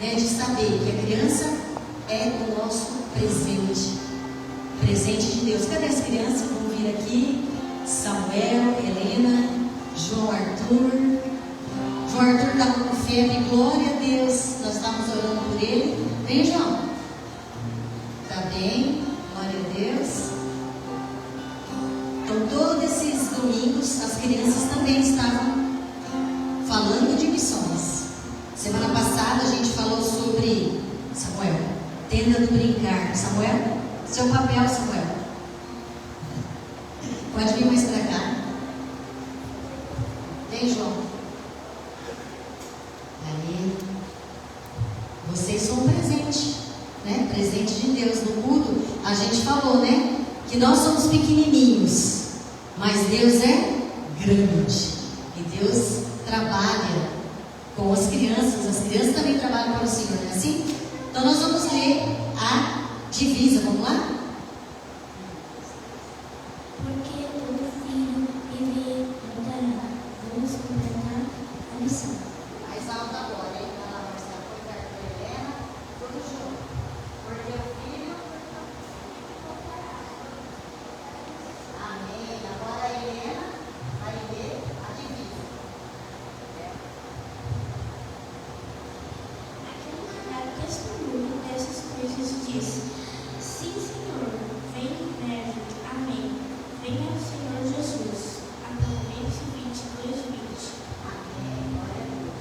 né, de saber que a criança é o nosso presente. Presente de Deus. Cadê as crianças? Vão vir aqui. Samuel, Helena, João Arthur. João Arthur estava com febre, glória a Deus. Nós estávamos orando por ele. Vem, João. Está bem, glória a Deus. Então, todos esses domingos, as crianças também estavam falando de missões. Semana passada a gente falou sobre Samuel, tenda do brincar. Samuel, seu papel, Samuel. Pode vir mais para cá. Vem, João. Ali. Vocês são um presente, né? Presente de Deus. No culto, a gente falou, né? Que nós somos pequenininhos, mas Deus é grande. E Deus trabalha com as crianças também trabalham para o Senhor, não é assim? Então nós vamos ler a divisa, vamos lá? Porque todo filho ele lutará. Vamos completar a missão. Mais alto agora, hein? Vai lá, Marcelo, foi perto da Helena, todo junto. Porque o filho. Amém. Agora a Helena vai ler a divisa. Aquele que dá testemunho dessas coisas disse: Sim, Senhor, vem breve. Amém. Venha o Senhor Jesus. Apocalipse 22:20. Amém. Glória a Deus.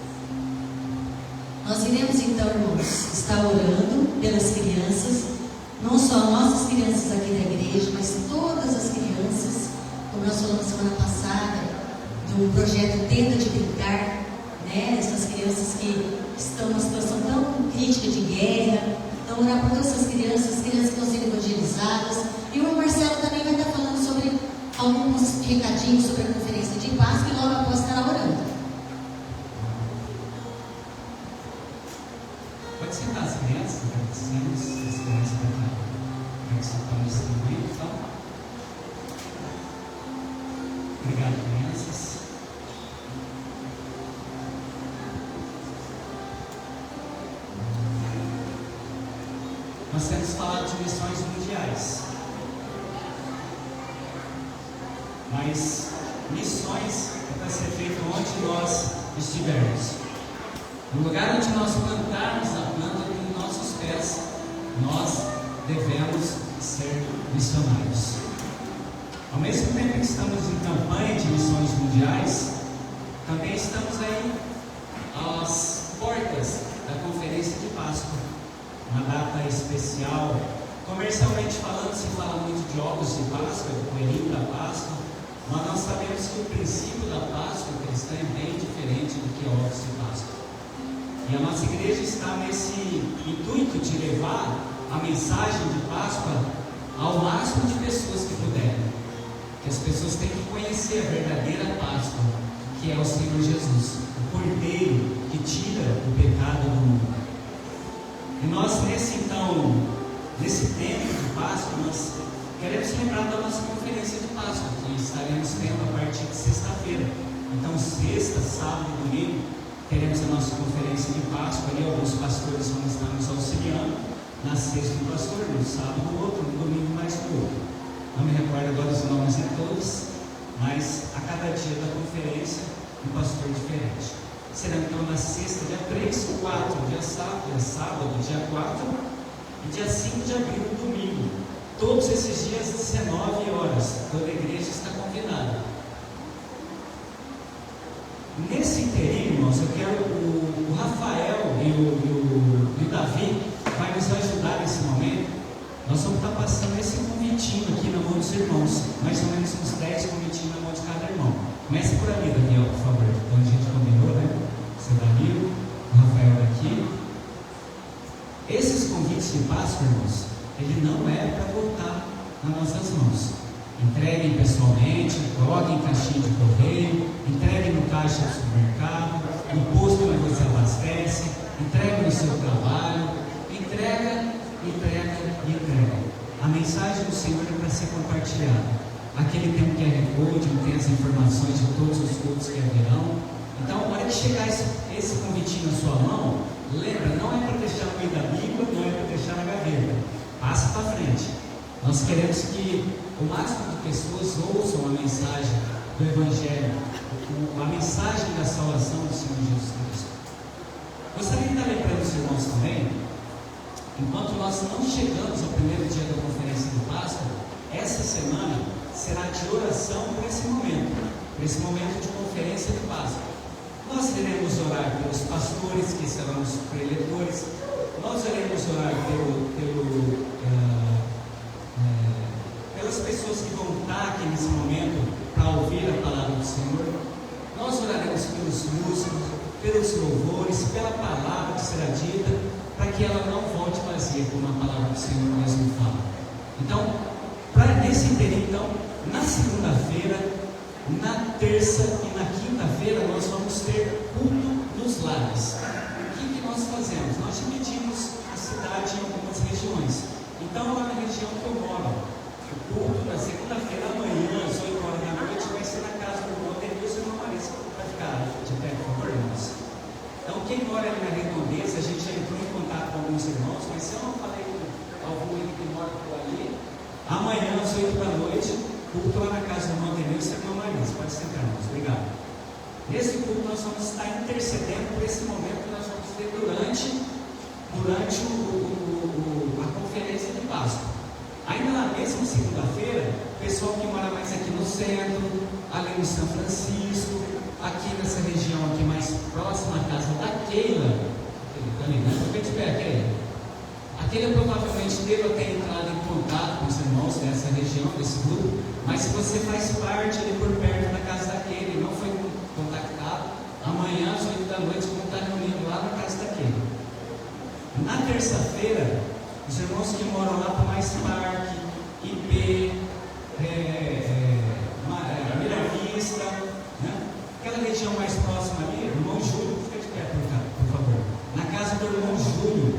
Nós iremos então, irmãos, estar orando pelas crianças, não só nossas crianças aqui da igreja, mas todas as crianças, como nós falamos semana passada, do projeto Tenda de Brincar, né? Essas crianças que estão numa situação tão crítica de guerra. Então, orar por todas essas crianças que estão sendo evangelizadas. E o Marcelo também vai estar falando sobre alguns recadinhos sobre a conferência de Páscoa e logo após estará orando. Pode sentar as crianças, agradecemos as crianças para participar desse momento, tá? Obrigado, crianças. Nós temos falado de missões mundiais, mas missões é para ser feito onde nós estivermos. No lugar onde nós plantarmos a planta com nossos pés, nós devemos ser missionários. Ao mesmo tempo que estamos em campanha de missões mundiais, também estamos aí às portas da Conferência de Páscoa, uma data especial. Comercialmente falando, se fala muito de ovos de Páscoa, do coelhinho da Páscoa, mas nós sabemos que o princípio da Páscoa cristã é bem diferente do que ovos de Páscoa. E a nossa igreja está nesse intuito de levar a mensagem de Páscoa ao máximo de pessoas que puderem. Que as pessoas têm que conhecer a verdadeira Páscoa, que é o Senhor Jesus, o Cordeiro que tira o pecado do mundo. E nós nesse tempo de Páscoa, nós queremos lembrar da nossa conferência de Páscoa, que estaremos tendo a partir de sexta-feira. Então, sexta, sábado e domingo, teremos a nossa conferência de Páscoa, ali alguns pastores vão estar nos auxiliando. Na sexta um pastor, no sábado outro, no domingo mais outro. Não me recordo agora os nomes de todos, mas a cada dia da conferência um pastor diferente. Será então na sexta, dia 3, 4, dia sábado, dia 4 e dia 5 de abril, domingo. Todos esses dias, 19 horas, toda a igreja está convidada. Nesse interim, irmãos, eu quero o Rafael e o Davi vai nos ajudar nesse momento. Nós vamos estar passando esse convitinho aqui na mão dos irmãos, mais ou menos uns 10 convitinhos na mão de cada irmão. Comece por ali, Daniel, por favor. Então a gente combinou, né? Você Danilo, o Rafael aqui. Esses convites de Páscoa, irmãos, ele não é para voltar nas nossas mãos. Entreguem pessoalmente, coloquem em caixinha de correio, entreguem no caixa do supermercado, no posto onde você abastece, entreguem no seu trabalho, entrega. A mensagem do Senhor é para ser compartilhada. Aquele tem um QR Code, tem as informações de todos os cultos que haverão. Então, a hora que chegar esse convitinho na sua mão, lembra, não é para Nós queremos que o máximo de pessoas ouçam a mensagem do Evangelho, a mensagem da salvação do Senhor Jesus Cristo. Gostaria de estar lembrando os irmãos também, enquanto nós não chegamos ao primeiro dia da conferência de Páscoa, essa semana será de oração por esse momento de conferência de Páscoa. Nós iremos orar pelos pastores que serão os preletores, nós iremos orar pelas pessoas que vão estar aqui nesse momento para ouvir a palavra do Senhor. Nós oraremos pelos músicos, pelos louvores, pela palavra que será dita, para que ela não volte vazia, como a palavra do Senhor mesmo fala. Então, nesse inteirinho, então, na segunda-feira, na terça e na quinta-feira, nós vamos ter culto nos lares. O que nós fazemos? Nós dividimos a cidade em algumas regiões. Então, lá na região que eu moro, o culto da segunda-feira, amanhã, às 8 horas da noite, vai ser na casa do irmão Denilson e irmão Marisa. Vai ficar de pé, por favor, irmãos. Então, quem mora ali na redondeza, a gente já entrou em contato com alguns irmãos, mas se eu não falei com algum que mora por ali, amanhã, às 8 da noite, culto lá na casa do irmão Denilson e irmão Marisa. Pode sentar, irmãos. Obrigado. Nesse culto, nós vamos estar intercedendo por esse momento que nós vamos ter durante a conferência de Páscoa. Ainda na mesma segunda-feira, o pessoal que mora mais aqui no centro, ali no São Francisco, aqui nessa região aqui mais próxima à casa da Keila, de pé, Keila. A Keila provavelmente deva ter entrado em contato com os irmãos dessa região, desse grupo, mas se você faz parte ali por perto da casa da Keila e não foi contactado, amanhã às 8 da noite vamos estar reunindo lá na casa da Keila. Na terça-feira, os irmãos que moram lá para Mais Parque, IP, Mira Vista, né? Aquela região mais próxima ali, irmão Júlio, fica de pé, por favor. Na casa do irmão Júlio,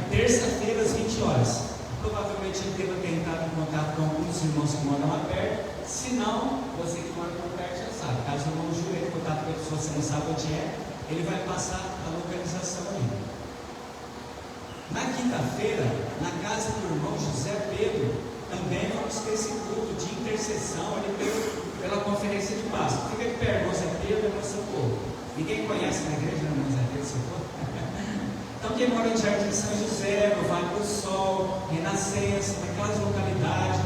terça-feira às 20 horas. Provavelmente ele deva ter entrado em contato com alguns irmãos que moram lá perto. Se não, você que mora por perto já sabe. Caso o irmão Júlio entre em contato com a pessoa, você não sabe onde é, ele vai passar a localização aí. Na quinta-feira, na casa do irmão José Pedro, também vamos ter esse culto de intercessão ali pela conferência de Páscoa. Fica de pé, irmão José Pedro e irmão Socorro. Ninguém conhece na igreja, irmão José Pedro e Socorro? Então, quem mora no Jardim São José, no Vale do Sol, Renascença, naquelas localidades,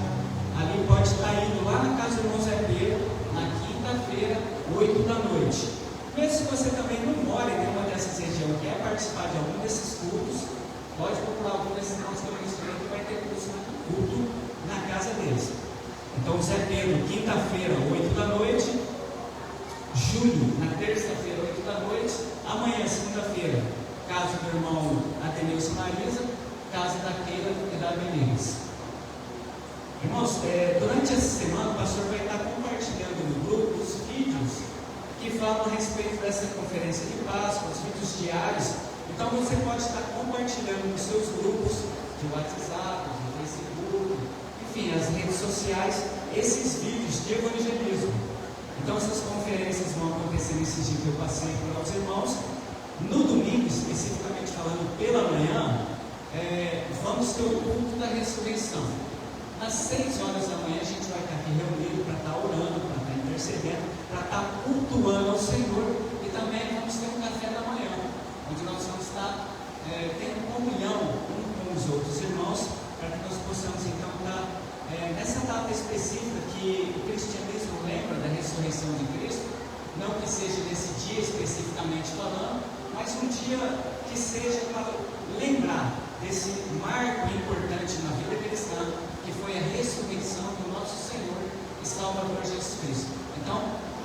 ali pode estar indo lá na casa do irmão José Pedro, na quinta-feira, 8 da noite. Mesmo se você também não mora em nenhuma dessas regiões, quer participar de algum desses cultos, pode procurar algum desses irmãos que eu mencionei que vai ter culto na casa deles. Então, Zé Pedro, quinta-feira, 8 da noite. Júlio, na terça-feira, 8 da noite. Amanhã, segunda-feira, casa do irmão Atenilson Marisa, casa da Keila e da Benítez. Irmãos, durante essa semana, o pastor vai estar compartilhando no grupo os vídeos que falam a respeito dessa conferência de Páscoa, os vídeos diários. Então você pode estar compartilhando nos seus grupos de WhatsApp, de Facebook, enfim, as redes sociais, esses vídeos de evangelismo. Então essas conferências vão acontecer nesses dias que eu passei para os irmãos. No domingo, especificamente falando pela manhã, vamos ter o culto da ressurreição. Às 6 horas da manhã a gente vai estar aqui reunido para estar orando, para estar intercedendo, para estar cultuando ao Senhor, e também vamos ter um café da manhã, onde nós vamos estar tendo comunhão com os outros irmãos, para que nós possamos então estar nessa data específica que o cristianismo lembra da ressurreição de Cristo, não que seja nesse dia especificamente falando, mas um dia que seja para lembrar desse marco importante na vida cristã, que foi a ressurreição do nosso Senhor e Salvador Jesus Cristo. Então,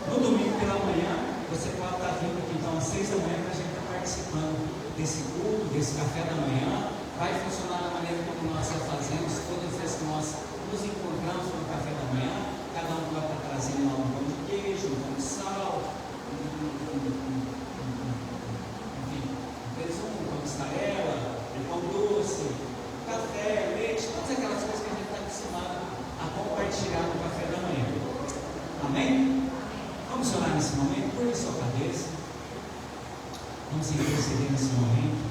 no domingo pela manhã, você pode estar vindo aqui então às 6 da manhã para a gente estar participando desse culto, desse café da manhã. Vai funcionar da maneira como nós já fazemos todas as vezes que nós nos encontramos no café da manhã. Cada um vai estar trazendo lá um pão de queijo, um pão de sal, enfim, presunto, pão de mussarela, pão doce, café, leite, todas aquelas coisas que a gente está acostumado a compartilhar no café da manhã. Amém? Vamos orar nesse momento, curva sua cabeça. Vamos interceder nesse momento.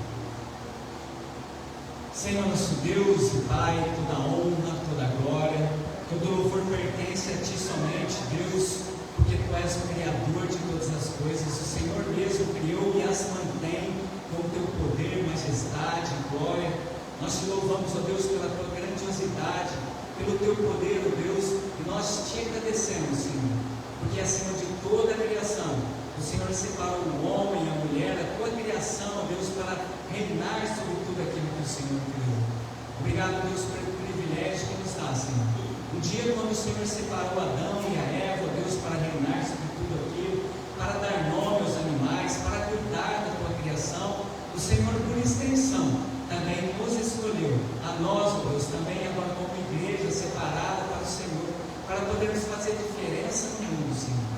Senhor nosso Deus e Pai, toda honra, toda glória, todo louvor pertence a Ti somente, Deus, porque Tu és o Criador de todas as coisas. O Senhor mesmo criou e as mantém com o Teu poder, majestade e glória. Nós Te louvamos, ó Deus, pela Tua grandiosidade, pelo Teu poder, ó Deus, e nós Te agradecemos, Senhor, porque acima de toda a criação, o Senhor separou o homem e a mulher, a Tua criação, ó Deus, para reinar sobre tudo aquilo que o Senhor criou. Obrigado, Deus, pelo privilégio que nos dá, Senhor. Um dia, quando o Senhor separou Adão e a Eva, ó Deus, para reinar sobre tudo aquilo, para dar nome aos animais, para cuidar da Tua criação, o Senhor, por extensão, também nos escolheu, a nós, ó Deus, também agora como igreja separada para o Senhor, para podermos fazer diferença no mundo, Senhor.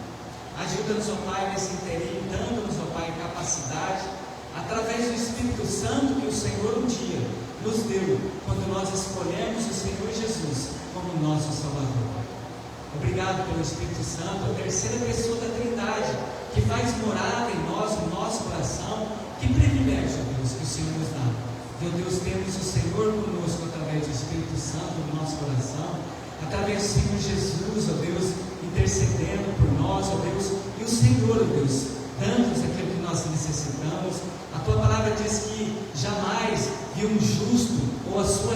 Ajuda-nos, ó Pai, nesse interim, dando-nos, ó Pai, capacidade, através do Espírito Santo que o Senhor um dia nos deu, quando nós escolhemos o Senhor Jesus como nosso Salvador. Obrigado pelo Espírito Santo, a terceira pessoa da Trindade, que faz morada em nós, no nosso coração. Que privilégio, Deus, que o Senhor nos dá. Meu Deus, temos o Senhor conosco através do Espírito Santo no nosso coração, através do Senhor Jesus, ó Deus, intercedendo por nós, ó Deus, e o Senhor, ó Deus, dando-nos aquilo que nós necessitamos. A Tua palavra diz que jamais viu um justo ou a sua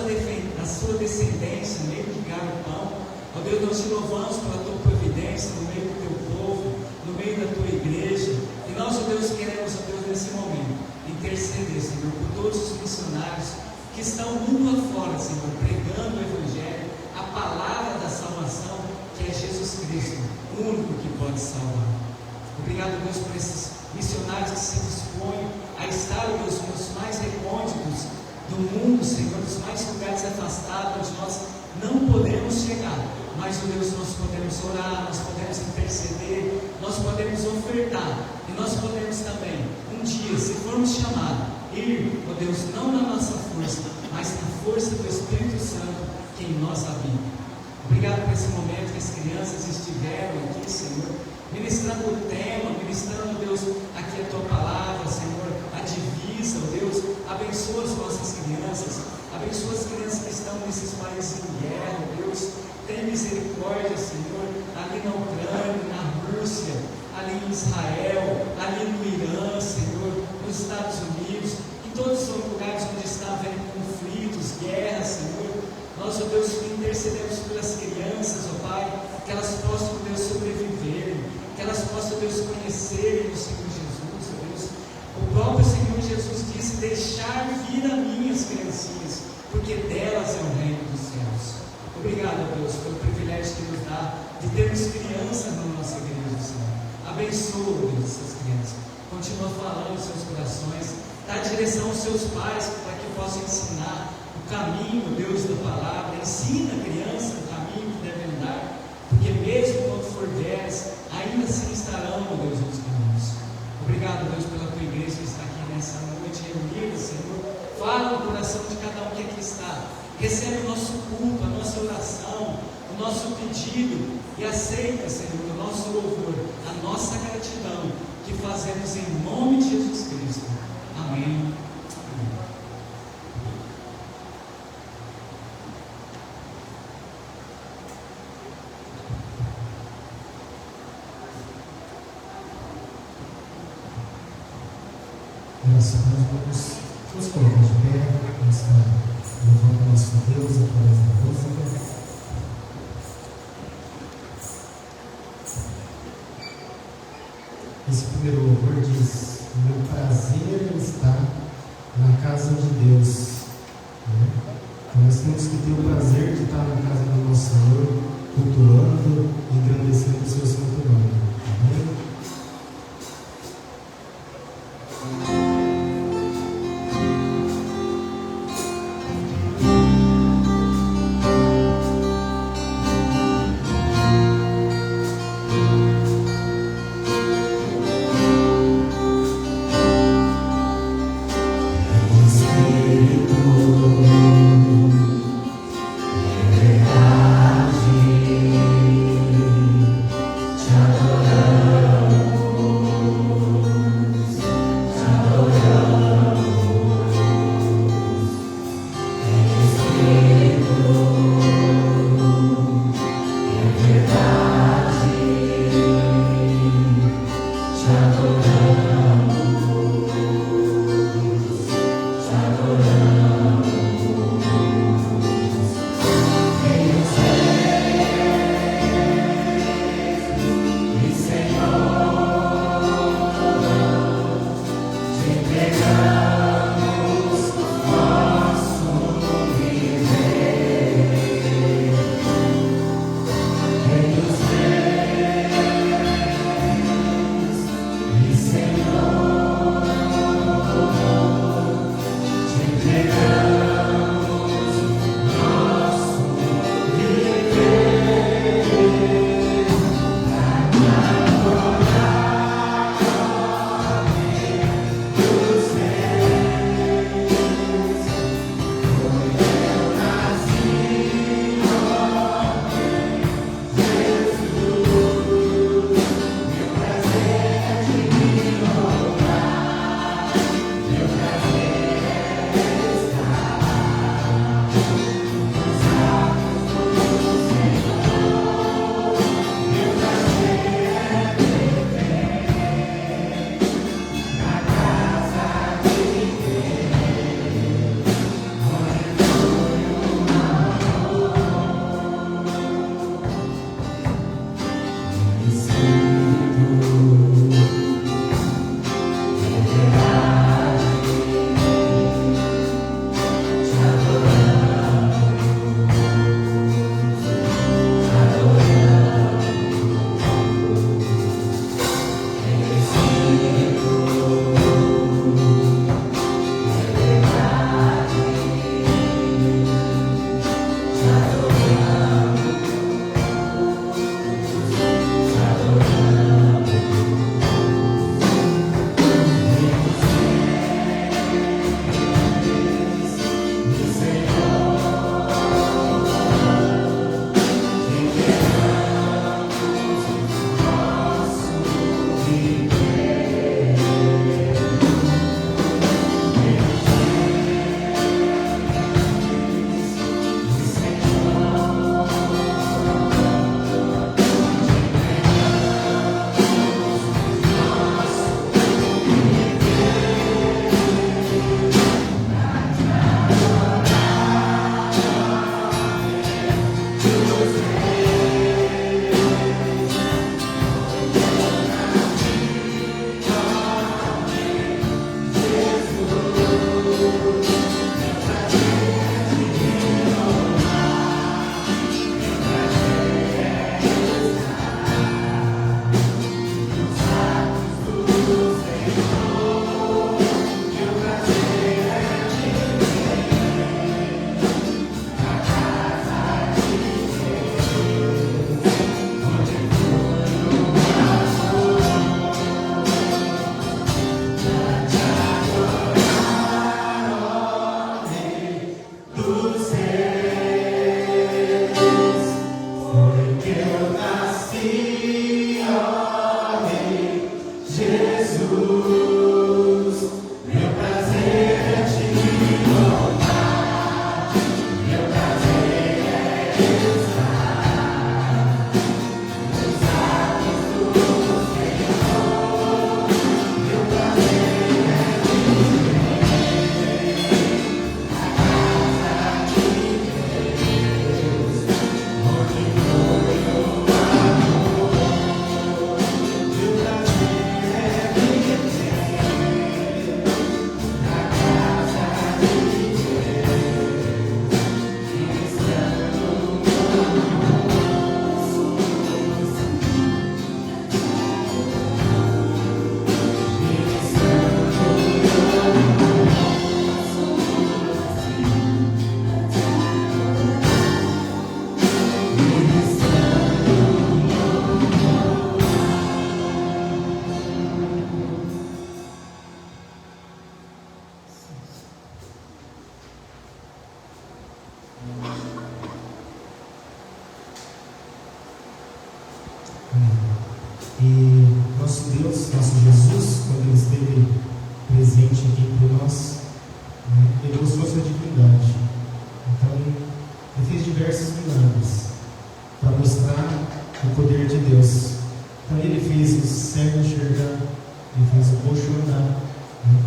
descendência no meio de pão. Ó Deus, nós Te louvamos pela Tua providência no meio do Teu povo, no meio da Tua igreja, e nós, ó Deus, queremos, ó Deus, nesse momento, interceder, Senhor, por todos os missionários que estão mundo afora, Senhor, pregando o Evangelho, a palavra da salvação, que é Jesus Cristo, o único que pode salvar. Obrigado, Deus, por esses missionários que se dispõem a estar, Deus, nos mais recônditos do mundo, Senhor, nos mais lugares afastados, onde nós não podemos chegar, mas, ó Deus, nós podemos orar, nós podemos interceder, nós podemos ofertar, e nós podemos também, um dia, se formos chamados, ir, ó Deus, não na nossa força, mas na força do Espírito Santo que em nós habita. Obrigado por esse momento que as crianças estiveram aqui, Senhor, ministrando o tema, ministrando, Deus, aqui a Tua palavra, Senhor, a divisa, ó Deus, abençoa as nossas crianças, abençoa as crianças que estão nesses países em guerra, ó Deus, tem misericórdia, Senhor, ali na Ucrânia, na Rússia, ali em Israel, ali no Irã, Senhor, nos Estados Unidos, em todos os lugares onde está havendo conflitos, guerras, Senhor. Nós, ó Deus, intercedemos pelas crianças, ó Pai, que elas possam, Deus, sobreviver, que elas possam, Deus, conhecerem o Senhor Jesus, ó Deus. O próprio Senhor Jesus disse: deixar vir a mim as criancinhas, porque delas é o reino dos céus. Obrigado, ó Deus, pelo privilégio que nos dá de termos crianças na nossa igreja, Senhor. Abençoa, Deus, essas crianças. Continua falando nos seus corações, dá direção aos seus pais para que possam ensinar o caminho, Deus, da palavra. Ensina a criança o caminho que deve andar, porque mesmo quando for velhas, ainda assim estarão, ó Deus, nos caminhos. Obrigado, Deus, pela Tua igreja que está aqui nessa noite reunida, Senhor. Fala no coração de cada um que aqui está. Recebe o nosso culto, a nossa oração, o nosso pedido, e aceita, Senhor, o nosso louvor, a nossa gratidão, que fazemos em nome de Jesus Cristo. Amém. Graças a Deus, vamos colocar de pé, vamos estar louvando o nosso Deus através da música. Esse primeiro louvor diz: meu prazer está na casa de Deus. Nós temos que ter o prazer de estar na casa do nosso Senhor, cultuando e engrandecendo o seu santo nome. Amém? Te adoro. Deus, nosso Jesus, quando Ele esteve presente aqui entre nós, né, Ele mostrou sua divindade. Então, Ele fez diversos milagres para mostrar o poder de Deus. Então, Ele fez o cego enxergar, Ele fez o coxo andar, né?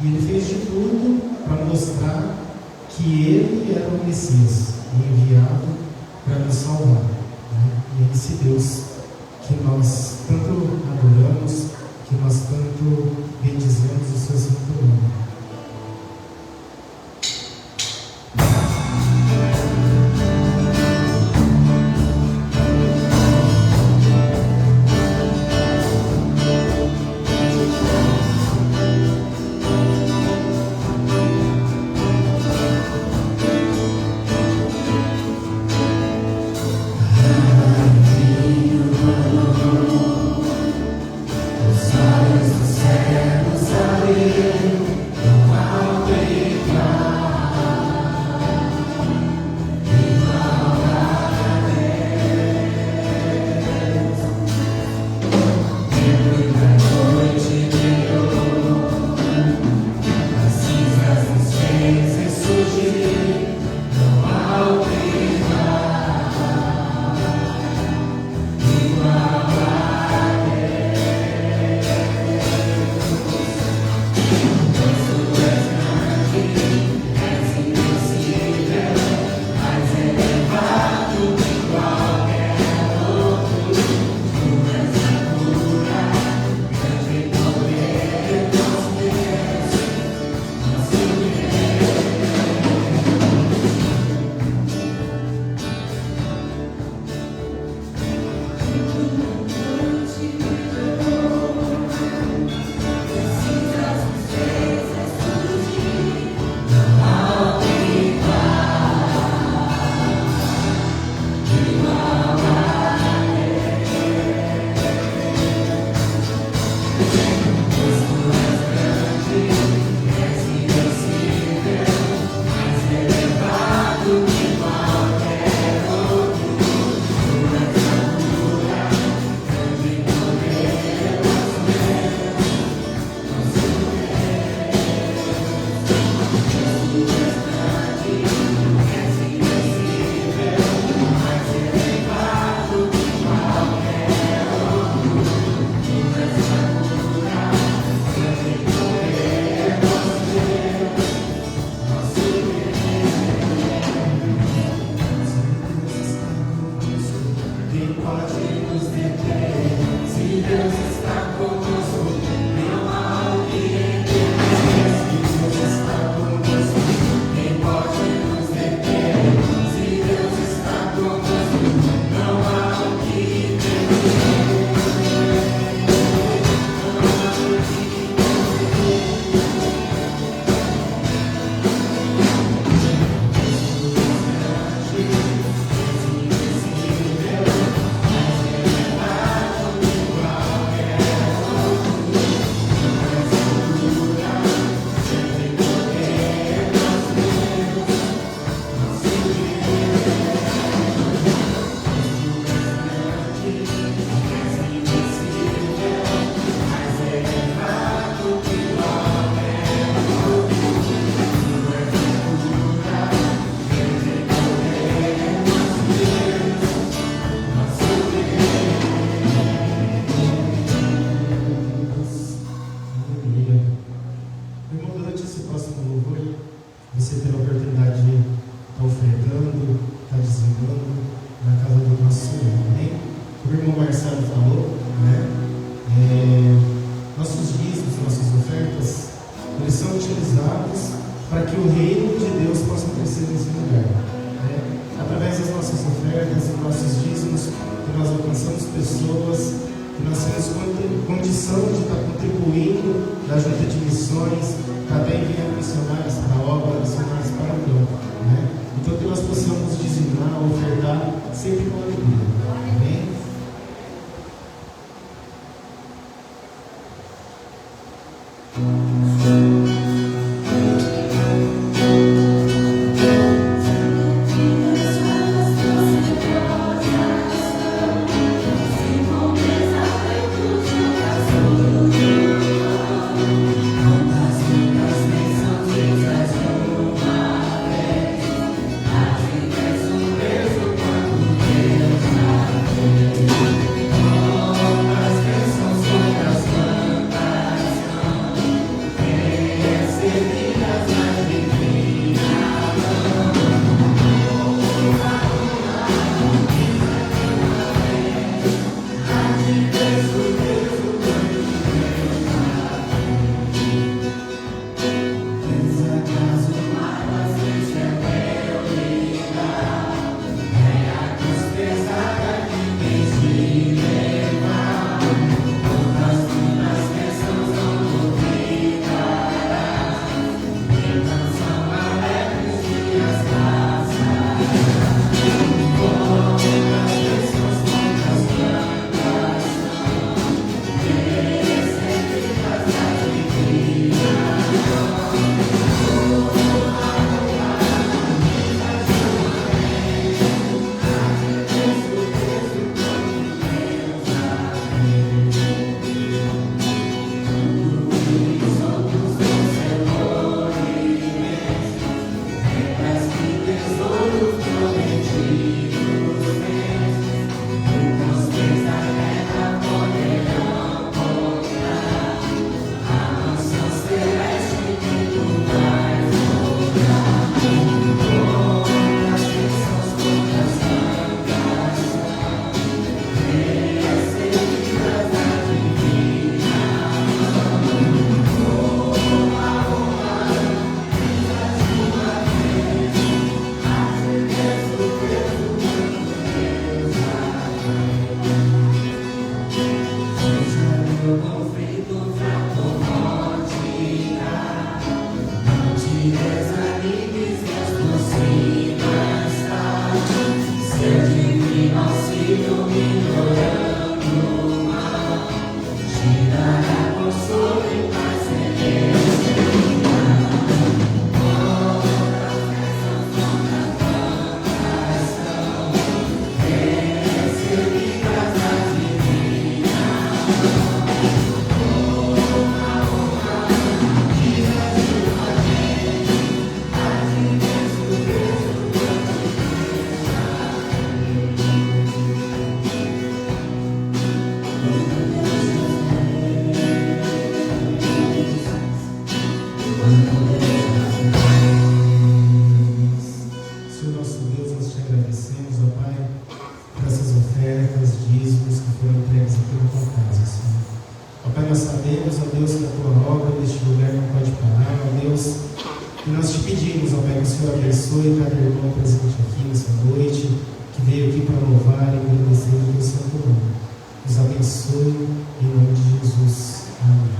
E Ele fez de tudo para mostrar que Ele era o Messias, enviado para nos salvar, né? E é esse Deus que nós tanto adoramos, que nós tanto bendizemos o seu santo nome. nós te pedimos, ó Pai, que o Senhor abençoe cada irmão presente aqui nessa noite, que veio aqui para louvar e agradecer o teu santo nome. Nos abençoe em nome de Jesus. Amém.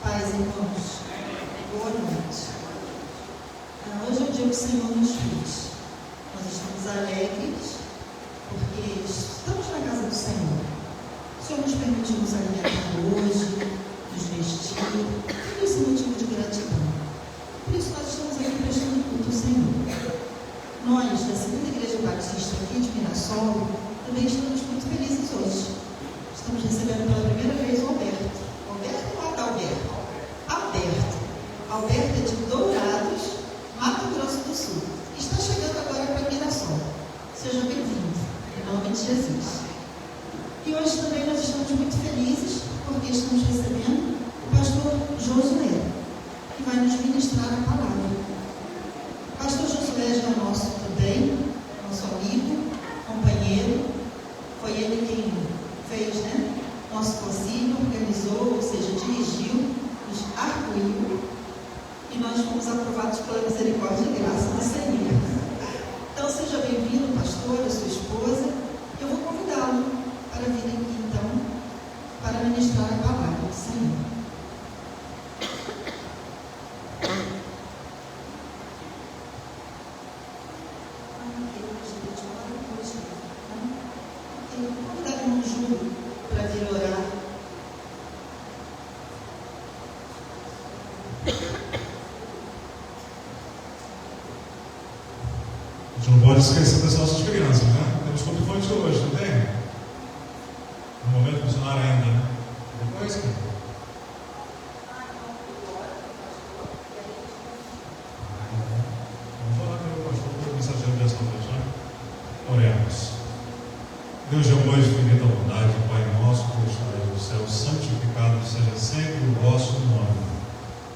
Paz, irmãos, boa noite. Hoje é o dia que o Senhor nos fez. Nós estamos alegres porque estamos na casa do Senhor. O Senhor nos permitiu nos alimentar hoje, nos vestir, tudo esse motivo de gratidão. Por isso nós estamos aqui prestando culto ao Senhor. Nós, da Segunda Igreja Batista aqui de Mirassol, também estamos muito felizes hoje. Estamos recebendo pela primeira vez o Alberto. Alberto ou Adalberto? Alberto é de Dourados, Mato Grosso do Sul. Está chegando agora para Mirassol. Seja bem-vindo, em nome de Jesus. E hoje também nós estamos muito felizes porque estamos recebendo o pastor Josué, que vai nos ministrar a palavra. O pastor Josué já é nosso também, nosso amigo, companheiro. Foi ele quem fez, nosso concílio, organizou, ou seja, dirigiu, nos arguiu, e nós fomos aprovados pela misericórdia e graça do Senhor. Então, seja bem-vindo, pastor, a sua esposa. Eu vou convidá-lo para vir aqui, então, para ministrar a palavra do Senhor. Eu vou convidar o irmão Júlio para vir orar. A gente não pode esquecer das nossas crianças, né? Temos culto infantil hoje, não tem? No momento missionário ainda, né? Depois que? Vamos falar com o pastor, o mensageiro dessa noite, né? Oremos. Deus de amor e infinita bondade, Pai nosso que estás no céu, santificado seja sempre o vosso nome.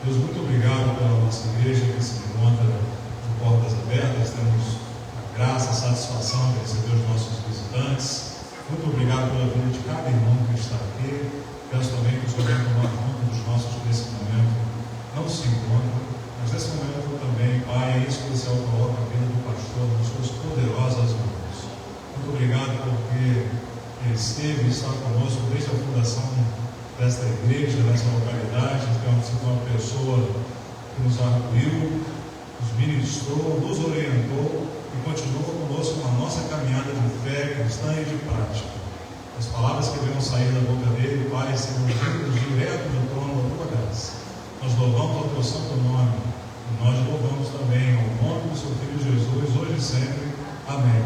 Deus, muito obrigado pela nossa igreja que se encontra de portas abertas. Temos a graça, a satisfação de receber os nossos visitantes. Muito obrigado pela vida de cada irmão que está aqui. Peço também que o Senhor venha tomar conta dos nossos que nesse momento não se encontram, mas nesse momento também, Pai, em especial coloca a vida do pastor nas suas poderosas mãos. Muito obrigado porque ele esteve e está conosco desde a fundação desta igreja, nessa localidade. Então, se uma pessoa que nos arguiu, nos ministrou, nos orientou e continua conosco na nossa caminhada de fé cristã e de prática. As palavras que venham sair da boca dele, Pai, sejam vindas direto do trono da tua graça. Nós louvamos ao teu santo nome e nós louvamos também ao nome do seu Filho Jesus, hoje e sempre. Amém.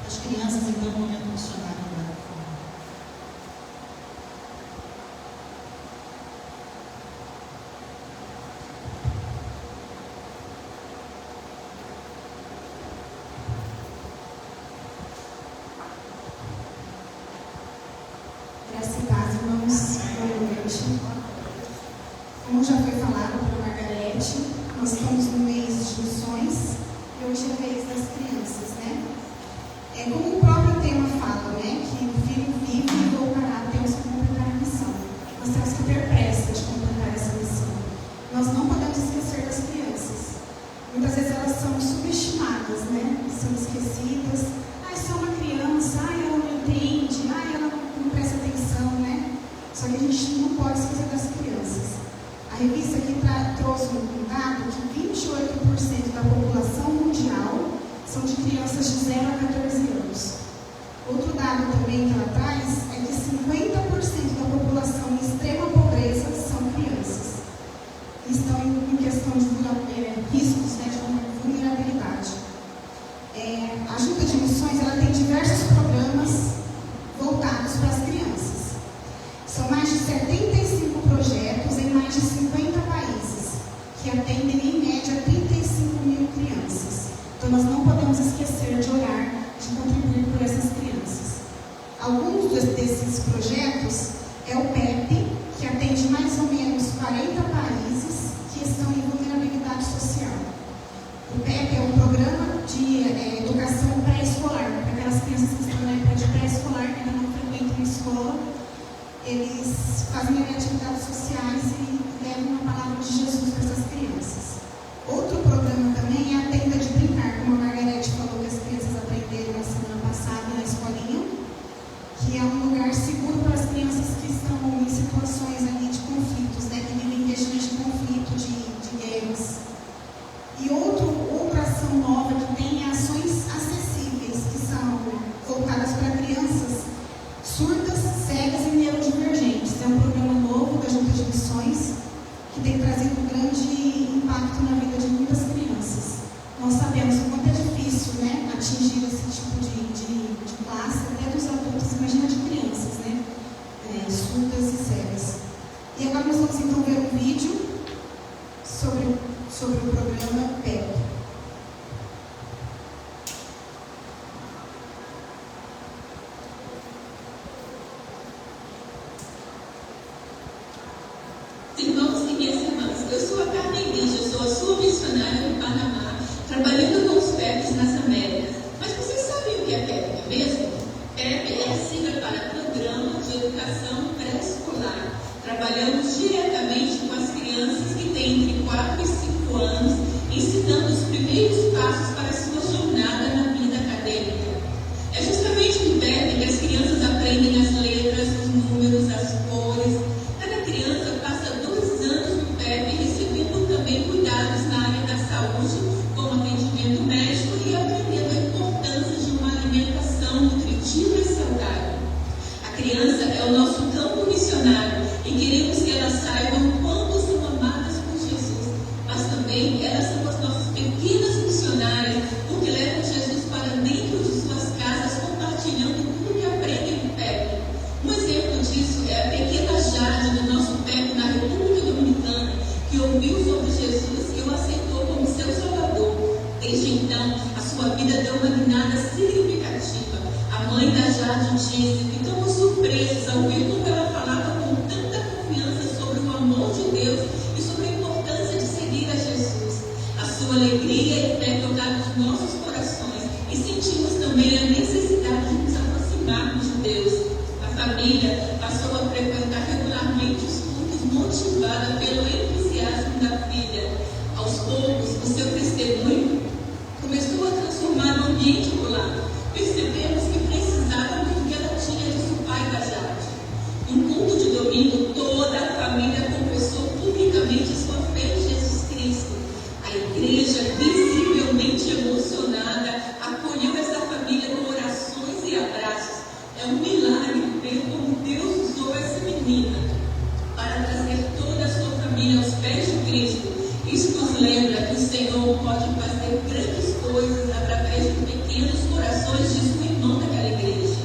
As crianças, então, no momento missionário agora. Graça e paz, irmãos. Boa noite. Como já foi falado pela Margarete, nós estamos no mês de missões e hoje é a vez das crianças, né? É como o próprio tema fala, né? Que o filho vive e voltará a Deus para completar a missão. Nós temos que ter pressa de completar essa missão. Nós não podemos esquecer das crianças. Muitas vezes elas são subestimadas, né? São esquecidas. Ah, é só uma criança. Ah, ela não entende. Ah, ela não presta atenção, né? Só que a gente não pode esquecer das crianças. A revista aqui trouxe um dado que 28% da população mundial são de crianças de 0 a 14 anos. Outro dado também que ela traz é que 50% da população em extrema pobreza são crianças. Estão em questão de riscos, né, de vulnerabilidade. A Junta de Missões ela tem diversos programas voltados para as crianças. São mais de 75 projetos em mais de 50 países, que atendem em média 35 mil crianças. desses projetos é o PEP, que atende mais ou menos 40 países que estão em vulnerabilidade social. O PEP é um programa de educação pré-escolar, para aquelas crianças que estão na época de pré-escolar, que ainda não frequentam a escola. Eles fazem atividades sociais e levam a palavra de Jesus para essas crianças. Outro programa também é a Tenda de Brincar, como a Margarete falou que as crianças aprenderam na semana passada na escolinha, que é um lugar seguro para as crianças que estão em situações ali de conflitos, né, que vivem em regiões de conflito, de guerras. E outra ação nova que tem é ações acessíveis, que são voltadas para crianças surdas, cegas e neurodivergentes. É um programa novo da Junta de Missões que tem trazido um grande impacto na vida de muitas crianças. Nós sabemos o quanto é difícil, né, atingir esse tipo de classe, até dos adultos, imagina de crianças, né, surdas e cegas. E agora nós vamos então ver um vídeo sobre o programa PEP. Irmãos e minhas irmãs, eu sou a Carmen Lígia, eu sou a sua missionária no Panamá, trabalhando com os PEPs nas Américas. Mas vocês sabem o que é PEP, não é mesmo? PEP é a sigla para Programa de Educação Pré-Escolar. Trabalhamos diretamente com as crianças que têm entre 4 e 5 anos, ensinando os primeiros passos para a sua jornada na vida acadêmica. É justamente no PEP que as crianças aprendem as letras, os números, as cores. Cada criança passa 2 anos no PEP, recebendo também cuidados na área da saúde, como atendimento médico e aprendendo a importância de uma alimentação nutritiva e saudável. A criança é o nosso campo missionário e queremos que elas saibam quanto são amadas por Jesus, mas também elas são as nossas pequenas missionárias, porque levam Jesus para dentro de suas casas, compartilhando tudo que aprendem no PEP. Um exemplo disso é a pequena Jade do nosso PEP na República Dominicana, que ouviu sobre Jesus e o aceitou como seu Salvador. Desde então, a sua vida deu uma guinada significativa. A mãe da Jade disse: ficamos surpresos ao ver como ela falava com tanta confiança sobre o amor de Deus e sobre a importância de seguir a Jesus. A sua alegria e fé tocaram os nossos corações e sentimos também a necessidade de nos aproximarmos de Deus. A família passou a frequentar regularmente os cultos, motivada pelo entusiasmo da filha. Aos poucos, o seu testemunho começou a transformar o ambiente do lar. Percebemos que precisávamos do que ela tinha de seu pai da Jade. No culto de domingo, toda a família confessou publicamente sua fé em Jesus Cristo. A igreja, visivelmente emocionada, acolheu essa família com orações e abraços. É um milagre ver como Deus usou essa menina para trazer toda a sua família aos pés de Cristo. Isso nos lembra que o Senhor pode fazer grandes coisas através de pequenos corações de sua irmã daquela igreja.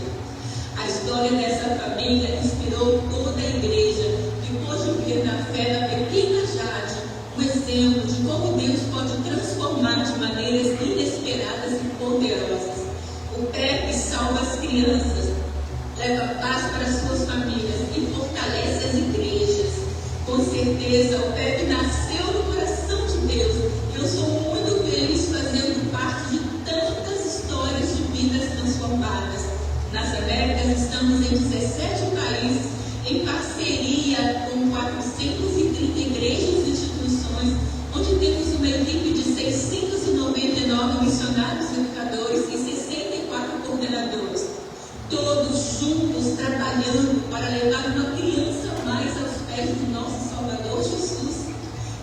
A história dessa família inspirou toda a igreja, que pôde ver na fé da pequena Jade um exemplo de como Deus pode transformar de maneiras inesperadas e poderosas. O PEP salva as crianças, leva paz para suas famílias e fortalece as igrejas. Com certeza, o PEP nasceu no coração de Deus e eu sou muito feliz fazendo parte de tantas histórias de vidas transformadas. Nas Américas, estamos em 17 países, em parceria com 430 igrejas e instituições, onde temos uma equipe de 699 missionários educadores e 64 coordenadores. Todos juntos trabalhando para levar uma criança mais aos pés do nosso Salvador Jesus.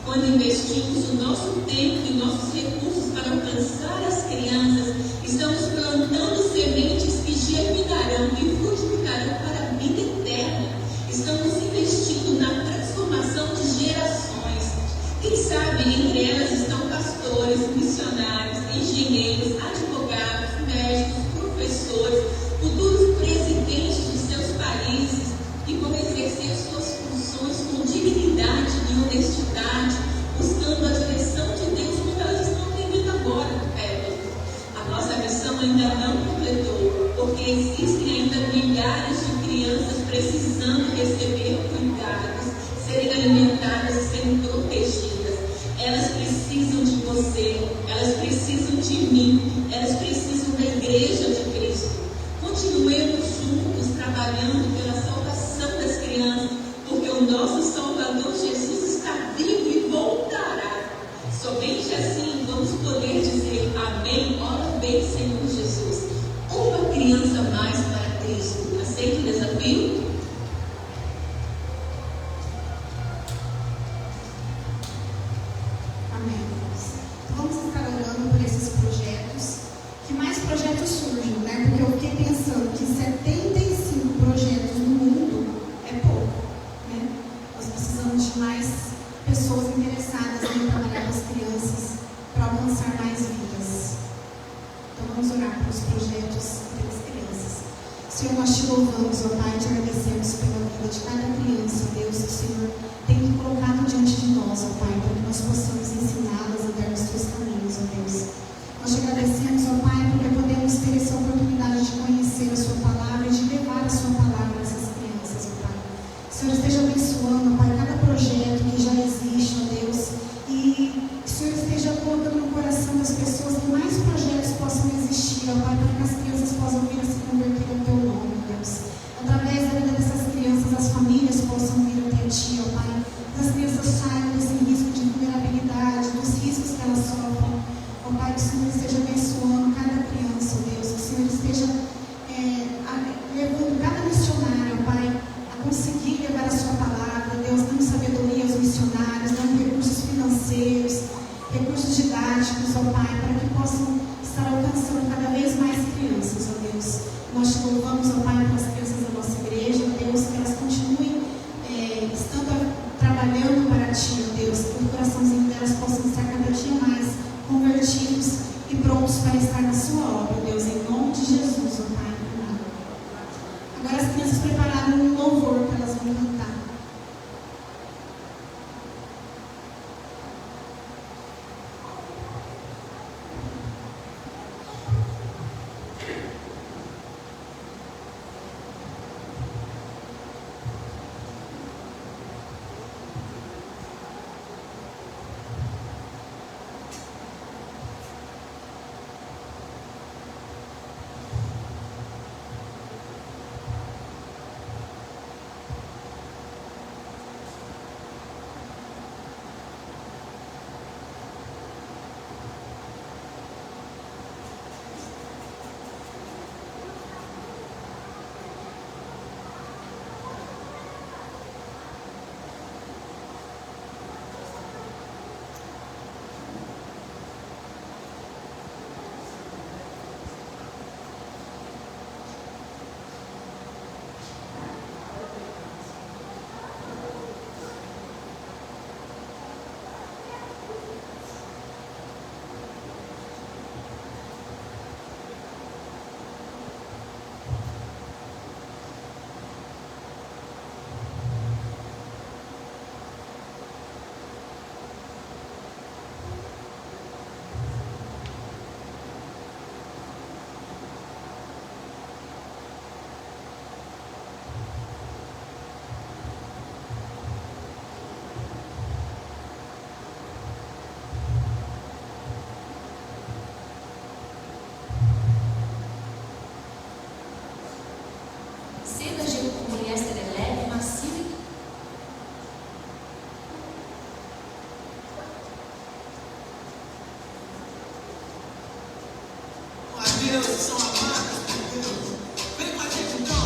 Quando investimos o nosso tempo e nossos recursos para alcançar as crianças, estamos plantando sementes que germinarão e frutificarão para a vida eterna. Estamos investindo na transformação de gerações. Quem sabe entre elas estão pastores, missionários, engenheiros, advogados, médicos, professores, futuros presidentes de seus países, que vão exercer suas funções com dignidade e honestidade, buscando a direção de Deus como elas estão vivendo agora no PEP. A nossa missão ainda não completou, porque existem ainda milhares de crianças crianças precisando receber cuidados, serem alimentadas e serem protegidas. Elas precisam de você, elas precisam de mim, elas precisam da igreja de Cristo. Continuemos juntos trabalhando pela salvação das crianças, porque o nosso Salvador Jesus está vivo e voltará. Somente assim vamos poder dizer amém. Ora bem, Senhor Jesus. Uma criança mais para Cristo. Aceita o desafio? Amém. Então, vamos estar orando por esses projetos. Que mais projetos surjam, né? Porque eu fiquei pensando que 75 projetos no mundo é pouco, né? Nós precisamos de mais pessoas interessadas em trabalhar com as crianças para alcançar mais vidas. Então vamos orar pelos projetos das crianças. Senhor, nós te louvamos, ó Pai, te agradecemos pela vida de cada criança, Deus, que o Senhor tem colocado diante de nós, ó Pai, para que nós possamos ensiná-las a dar os teus caminhos, ó Deus. Nós te agradecemos, ó Pai, porque podemos ter essa oportunidade de conhecer a sua palavra e de levar a sua palavra a essas crianças, ó Pai. Senhor, esteja abençoando, ó Pai, cada projeto que já existe, ó Deus, e que o Senhor esteja colocando no coração das pessoas que mais projetos possam existir, ó Pai, para que as crianças possam vir a se converter ao teu nome, ó Deus. Através da vida dessas crianças, as famílias possam vir até ti, ó Pai, que as crianças saiam desse risco de vulnerabilidade, dos riscos que elas sofrem. Ó Pai, que o Senhor esteja abençoando cada criança, ó Deus, que o Senhor esteja levando cada missionário, ó Pai, a conseguir levar a sua palavra, Deus, dando sabedoria aos missionários, dando recursos financeiros, recursos didáticos, ó Pai, para que possam estar alcançando cada vez mais crianças, ó Deus. Nós te louvamos, ó Pai, pelas crianças da nossa igreja, ó Deus, que elas continuem estando trabalhando para ti, ó Deus, que o coraçãozinho delas possam estar cada dia mais convertidos e prontos para estar na sua obra, Deus, em nome de Jesus, ó Pai. Amém. Agora as crianças prepararam um louvor que elas vão cantar. Seda de poliéster é leve, macio e Deus, são amadas por Deus. Vem com a gente então.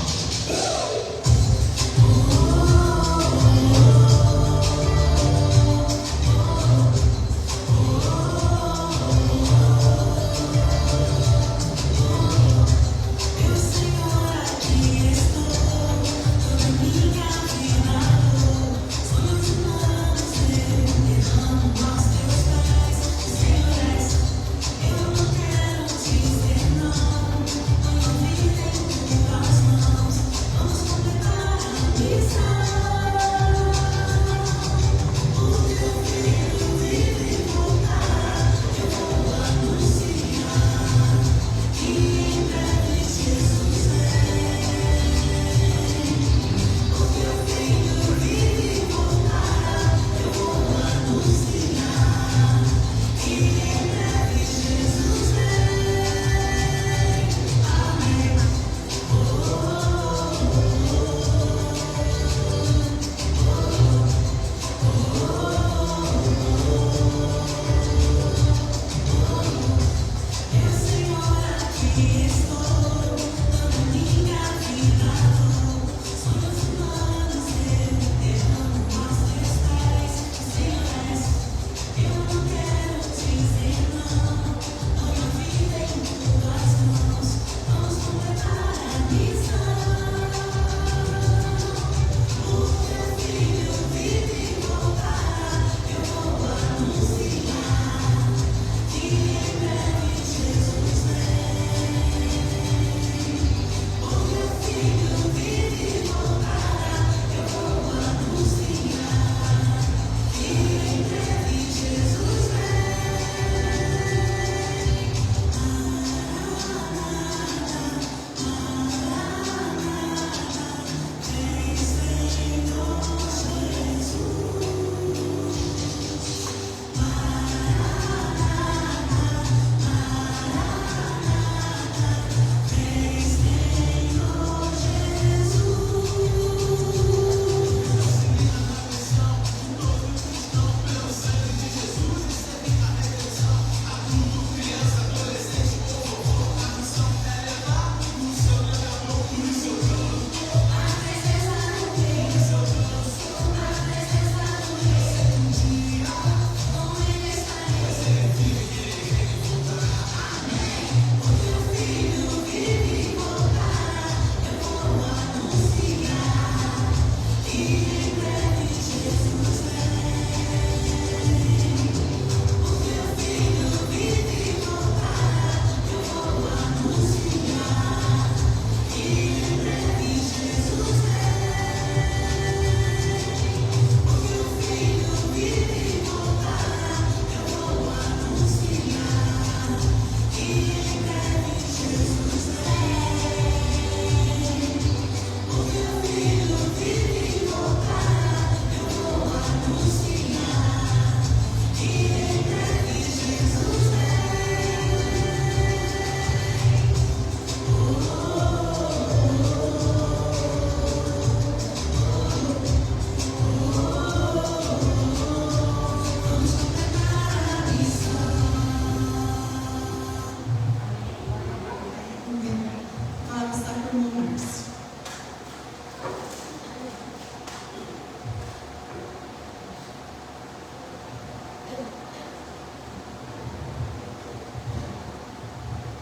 Senhor,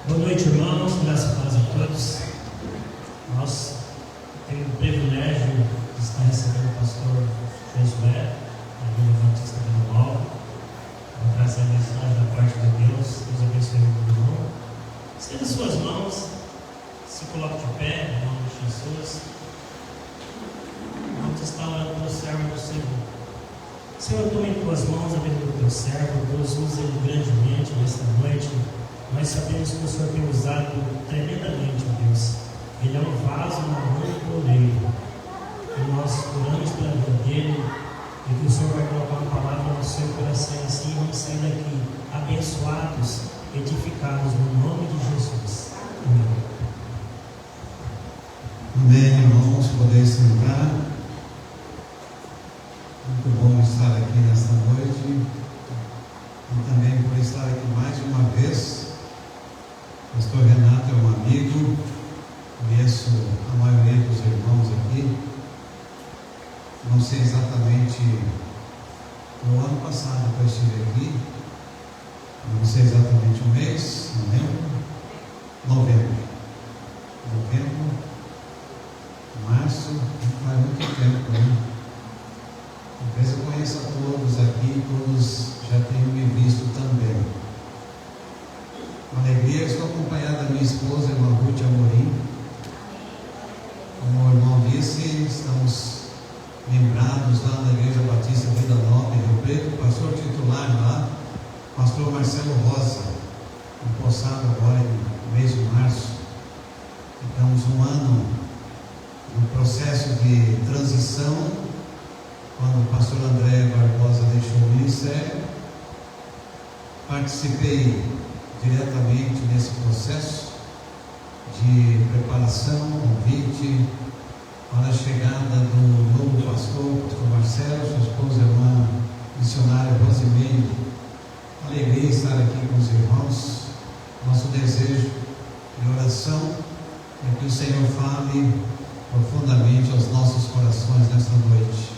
Boa noite, irmãos, graças a Deus a todos. Nós temos o privilégio de estar recebendo o pastor Josué, da Igreja Batista de Nova, para trazer a mensagem da parte de Deus. Deus abençoe o irmão. Estenda suas mãos, se coloque de pé, em nome de Jesus. Vamos estar orando pelo servo do Senhor. Senhor, tome em tuas mãos a vida do teu servo. Deus usa ele grandemente nesta noite. Nós sabemos que o Senhor tem usado tremendamente, Deus. Ele é um vaso na mão do oleiro. E nós oramos pela vida dele e que o Senhor vai colocar uma palavra no seu coração e assim vamos sair daqui abençoados, edificados no nome de Jesus. Amém. Amém, irmãos, poder sentar. Muito bom estar aqui nesta noite e também por estar aqui mais uma vez. O pastor Renato é um amigo, conheço a maioria dos irmãos aqui. Não sei exatamente, no ano passado que eu estive aqui, não sei exatamente o mês, não lembro. Novembro, março, faz muito tempo, né? Talvez eu conheça todos aqui, todos já tenham me visto também. Com alegria, eu estou acompanhado da minha esposa, irmã Ruth Amorim. Como o irmão disse, estamos lembrados lá na Igreja Batista Vida Nova em Rio Preto, pastor titular lá, pastor Marcelo Rosa, empossado agora no mês de março. Ficamos um ano no processo de transição, quando o pastor André Barbosa deixou o ministério. Participei diretamente nesse processo de preparação, convite para a chegada do novo pastor Marcelo, sua esposa, irmã missionária Rosimeire. Alegria estar aqui com os irmãos. Nosso desejo de oração é que o Senhor fale profundamente aos nossos corações nesta noite.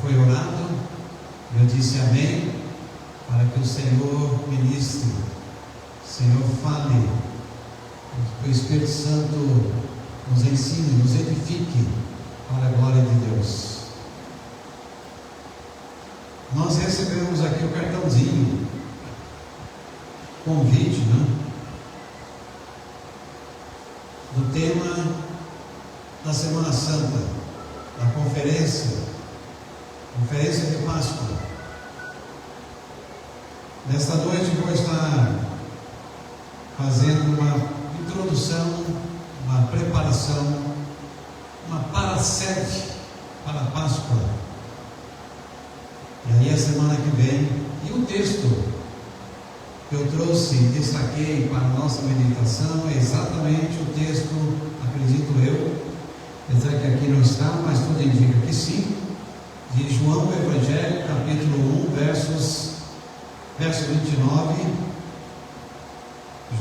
Foi orado, eu disse amém, para que o Senhor ministre, o Senhor fale, que o Espírito Santo nos ensine, nos edifique para a glória de Deus. Nós recebemos aqui o cartãozinho, convite, né? Do tema da Semana Santa, da conferência de Páscoa. Nesta noite vou estar fazendo uma introdução, uma preparação, uma parasede para a Páscoa. E aí a semana que vem, e o texto que eu trouxe, destaquei para a nossa meditação, é exatamente o texto, acredito eu, apesar que aqui não está, mas tudo indica que sim, de João Evangelho, capítulo 1, verso 29.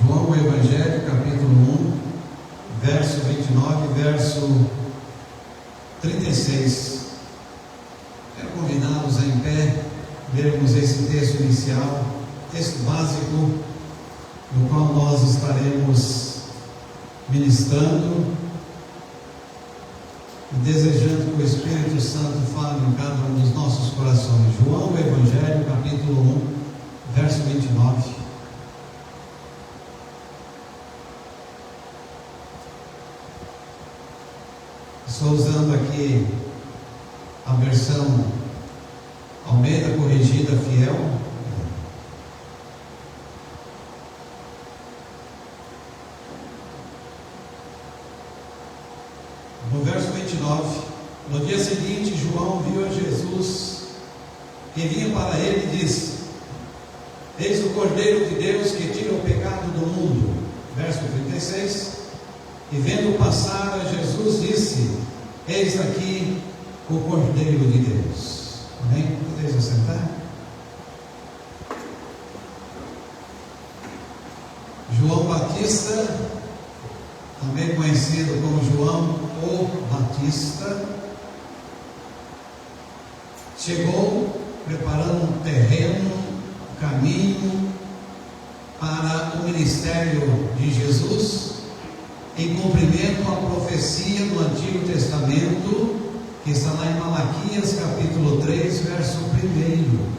João Evangelho, capítulo 1, verso 29, verso 36. Quero convidá-los a em pé, lermos esse texto inicial, texto básico, no qual nós estaremos ministrando e desejando que o Espírito Santo fale em cada um dos nossos corações. João Evangelho, capítulo 1, verso 29. Estou usando aqui a versão Almeida Corrigida Fiel. No verso 29, no dia seguinte, João viu a Jesus que vinha para ele e disse: Eis o Cordeiro de Deus que tira o pecado do mundo. Verso 36, e vendo passar a Jesus, disse: Eis aqui o Cordeiro de Deus. Amém? Podeis assentar? João Batista, também conhecido como João o Batista, chegou preparando um terreno, um caminho para no ministério de Jesus, em cumprimento à profecia do Antigo Testamento, que está lá em Malaquias capítulo 3, verso 1.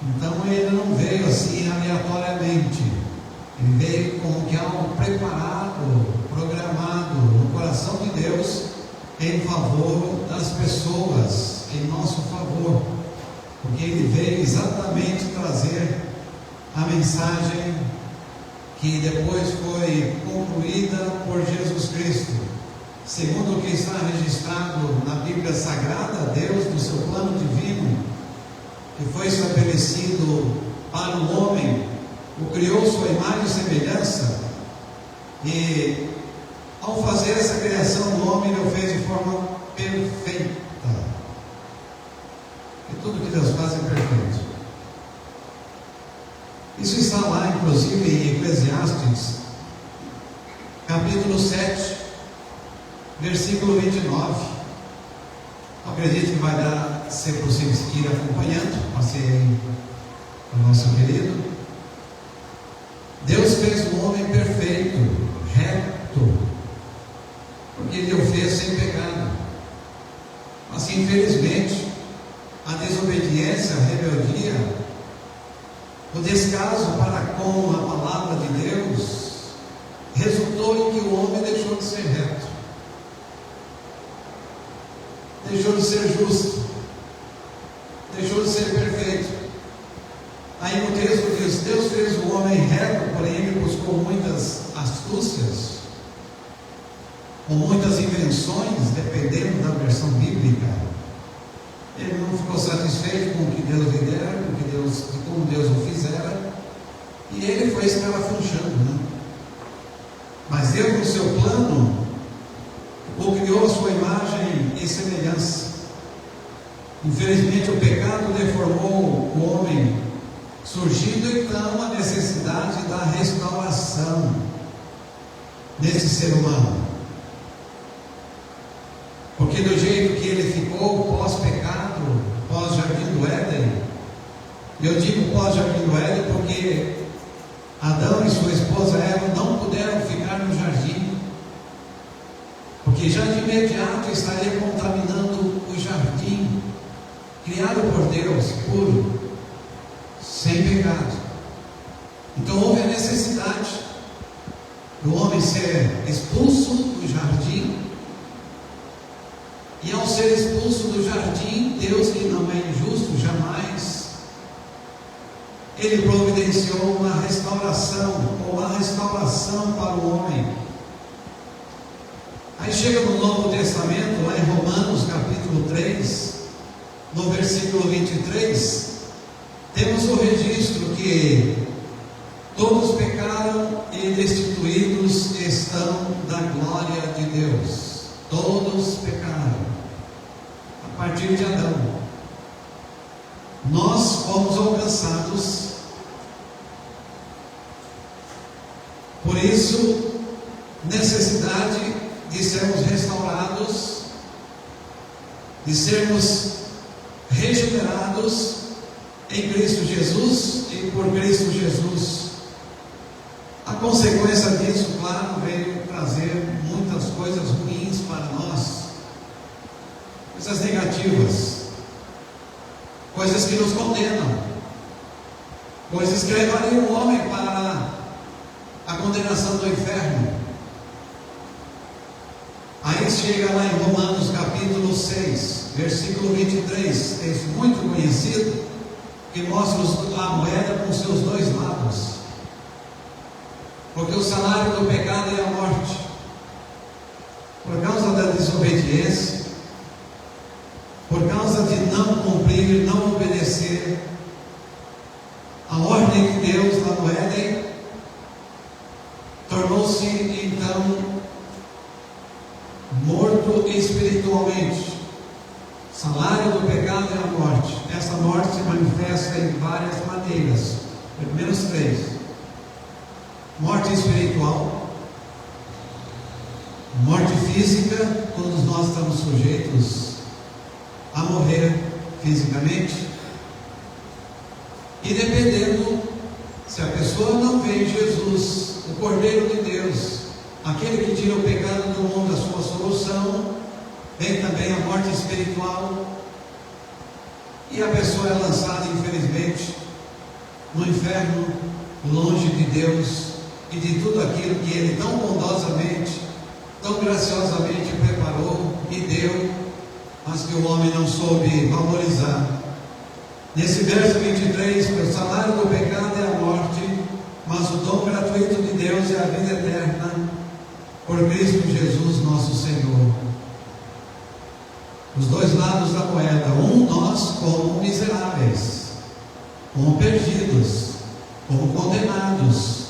Então ele não veio assim aleatoriamente, ele veio como que algo preparado, programado no coração de Deus em favor das pessoas, em nosso favor, porque ele veio exatamente trazer a mensagem que depois foi concluída por Jesus Cristo. Segundo o que está registrado na Bíblia Sagrada, Deus, do seu plano divino, que foi estabelecido para o homem, o criou sua imagem e semelhança, e ao fazer essa criação do homem, ele o fez de forma perfeita. E tudo que Deus faz é perfeito. Isso está lá, inclusive, em Eclesiastes, capítulo 7, versículo 29. Acredito que vai dar, ser possível ir acompanhando. Passei aí o nosso querido. Deus fez o homem perfeito, reto, porque Ele o fez sem pecado. Mas infelizmente, a desobediência, a rebeldia, o descaso para com a palavra de Deus, resultou em que o homem deixou de ser reto, deixou de ser justo, deixou de ser perfeito. Aí no texto diz: Deus fez o homem reto, porém ele buscou muitas astúcias, ou muitas invenções, dependendo da versão bíblica. Ele não ficou satisfeito com o que Deus lhe dera, como Deus o fizera, e ele foi escarafunchando, né? Mas Deus, no seu plano, o criou a sua imagem e semelhança. Infelizmente, o pecado deformou o homem, surgindo então a necessidade da restauração nesse ser humano. Porque do jeito que ele ficou pós-pecado, pós-jardim do Éden, eu digo pós-jardim do Éden porque Adão e sua esposa Eva não puderam ficar no jardim, porque já de imediato estaria contaminando o jardim, criado por Deus, puro, sem pecado. Então houve a necessidade do homem ser expulso do jardim. E ao ser expulso do jardim, Deus, que não é injusto jamais, Ele providenciou uma restauração, ou uma restauração para o homem. Aí chega no Novo Testamento, lá em Romanos capítulo 3, no versículo 23, temos o registro que todos pecaram e destituídos estão da glória de Deus. Todos pecaram. A partir de Adão, nós fomos alcançados. Por isso, necessidade de sermos restaurados, de sermos regenerados em Cristo Jesus e por Cristo Jesus. A consequência disso, claro, veio trazer muitas coisas ruins para nós, coisas negativas, coisas que nos condenam, coisas que levariam o homem para a condenação do inferno. Aí chega lá em Romanos capítulo 6, versículo 23, texto muito conhecido, que mostra a moeda com seus dois lados. Porque o salário do pecado é a morte. Por causa da desobediência, por causa de não cumprir, não obedecer a ordem de Deus lá no Éden, tornou-se então morto espiritualmente. O salário do pecado é a morte. Essa morte se manifesta em várias maneiras. Primeiros 3: morte espiritual, morte física, todos nós estamos sujeitos a morrer fisicamente, e dependendo Se a pessoa não vê em Jesus, o Cordeiro de Deus, aquele que tira o pecado do mundo, a sua solução, vem também a morte espiritual, e a pessoa é lançada, infelizmente, no inferno, longe de Deus e de tudo aquilo que Ele tão bondosamente, tão graciosamente preparou e deu, mas que o homem não soube valorizar. Nesse verso 23, o salário do pecado é a morte, mas o dom gratuito de Deus é a vida eterna, por Cristo Jesus nosso Senhor. Os dois lados da moeda, nós como miseráveis, como perdidos, como condenados.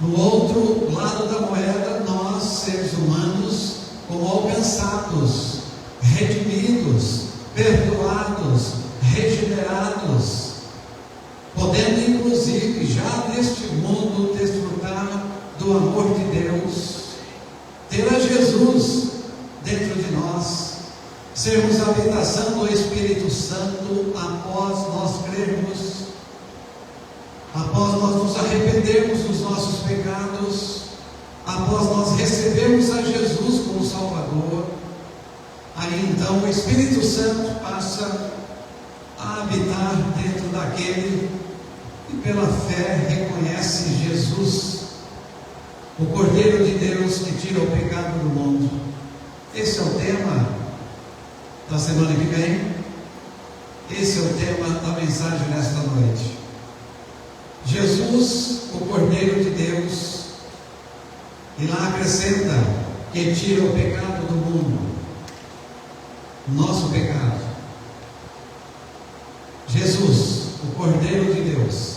No outro lado da moeda, nós, seres humanos, como alcançados, redimidos, perdoados, regenerados, podendo inclusive já neste mundo desfrutar do amor de Deus, ter a Jesus dentro de nós, sermos a habitação do Espírito Santo após nós crermos, após nós nos arrependermos dos nossos pecados, após nós recebermos a Jesus como Salvador. Aí então o Espírito Santo passa a habitar dentro daquele que pela fé reconhece Jesus, o Cordeiro de Deus que tira o pecado do mundo. Esse é o tema da semana que vem, esse é o tema da mensagem nesta noite. Jesus, o Cordeiro de Deus, e lá acrescenta que tira o pecado do mundo, nosso pecado. Jesus, o Cordeiro de Deus,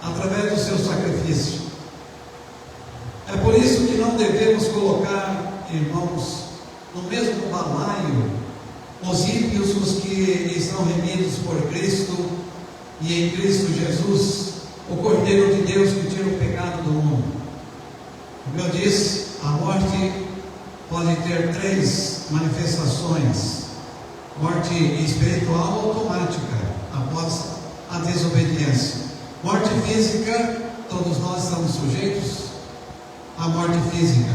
através do seu sacrifício. É por isso que não devemos colocar, irmãos, no mesmo balaio os ímpios, os que estão remidos por Cristo e em Cristo Jesus, o Cordeiro de Deus que tira o pecado do mundo. Como eu disse, a morte pode ter três manifestações: morte espiritual automática após a desobediência, morte física, todos nós estamos sujeitos à morte física,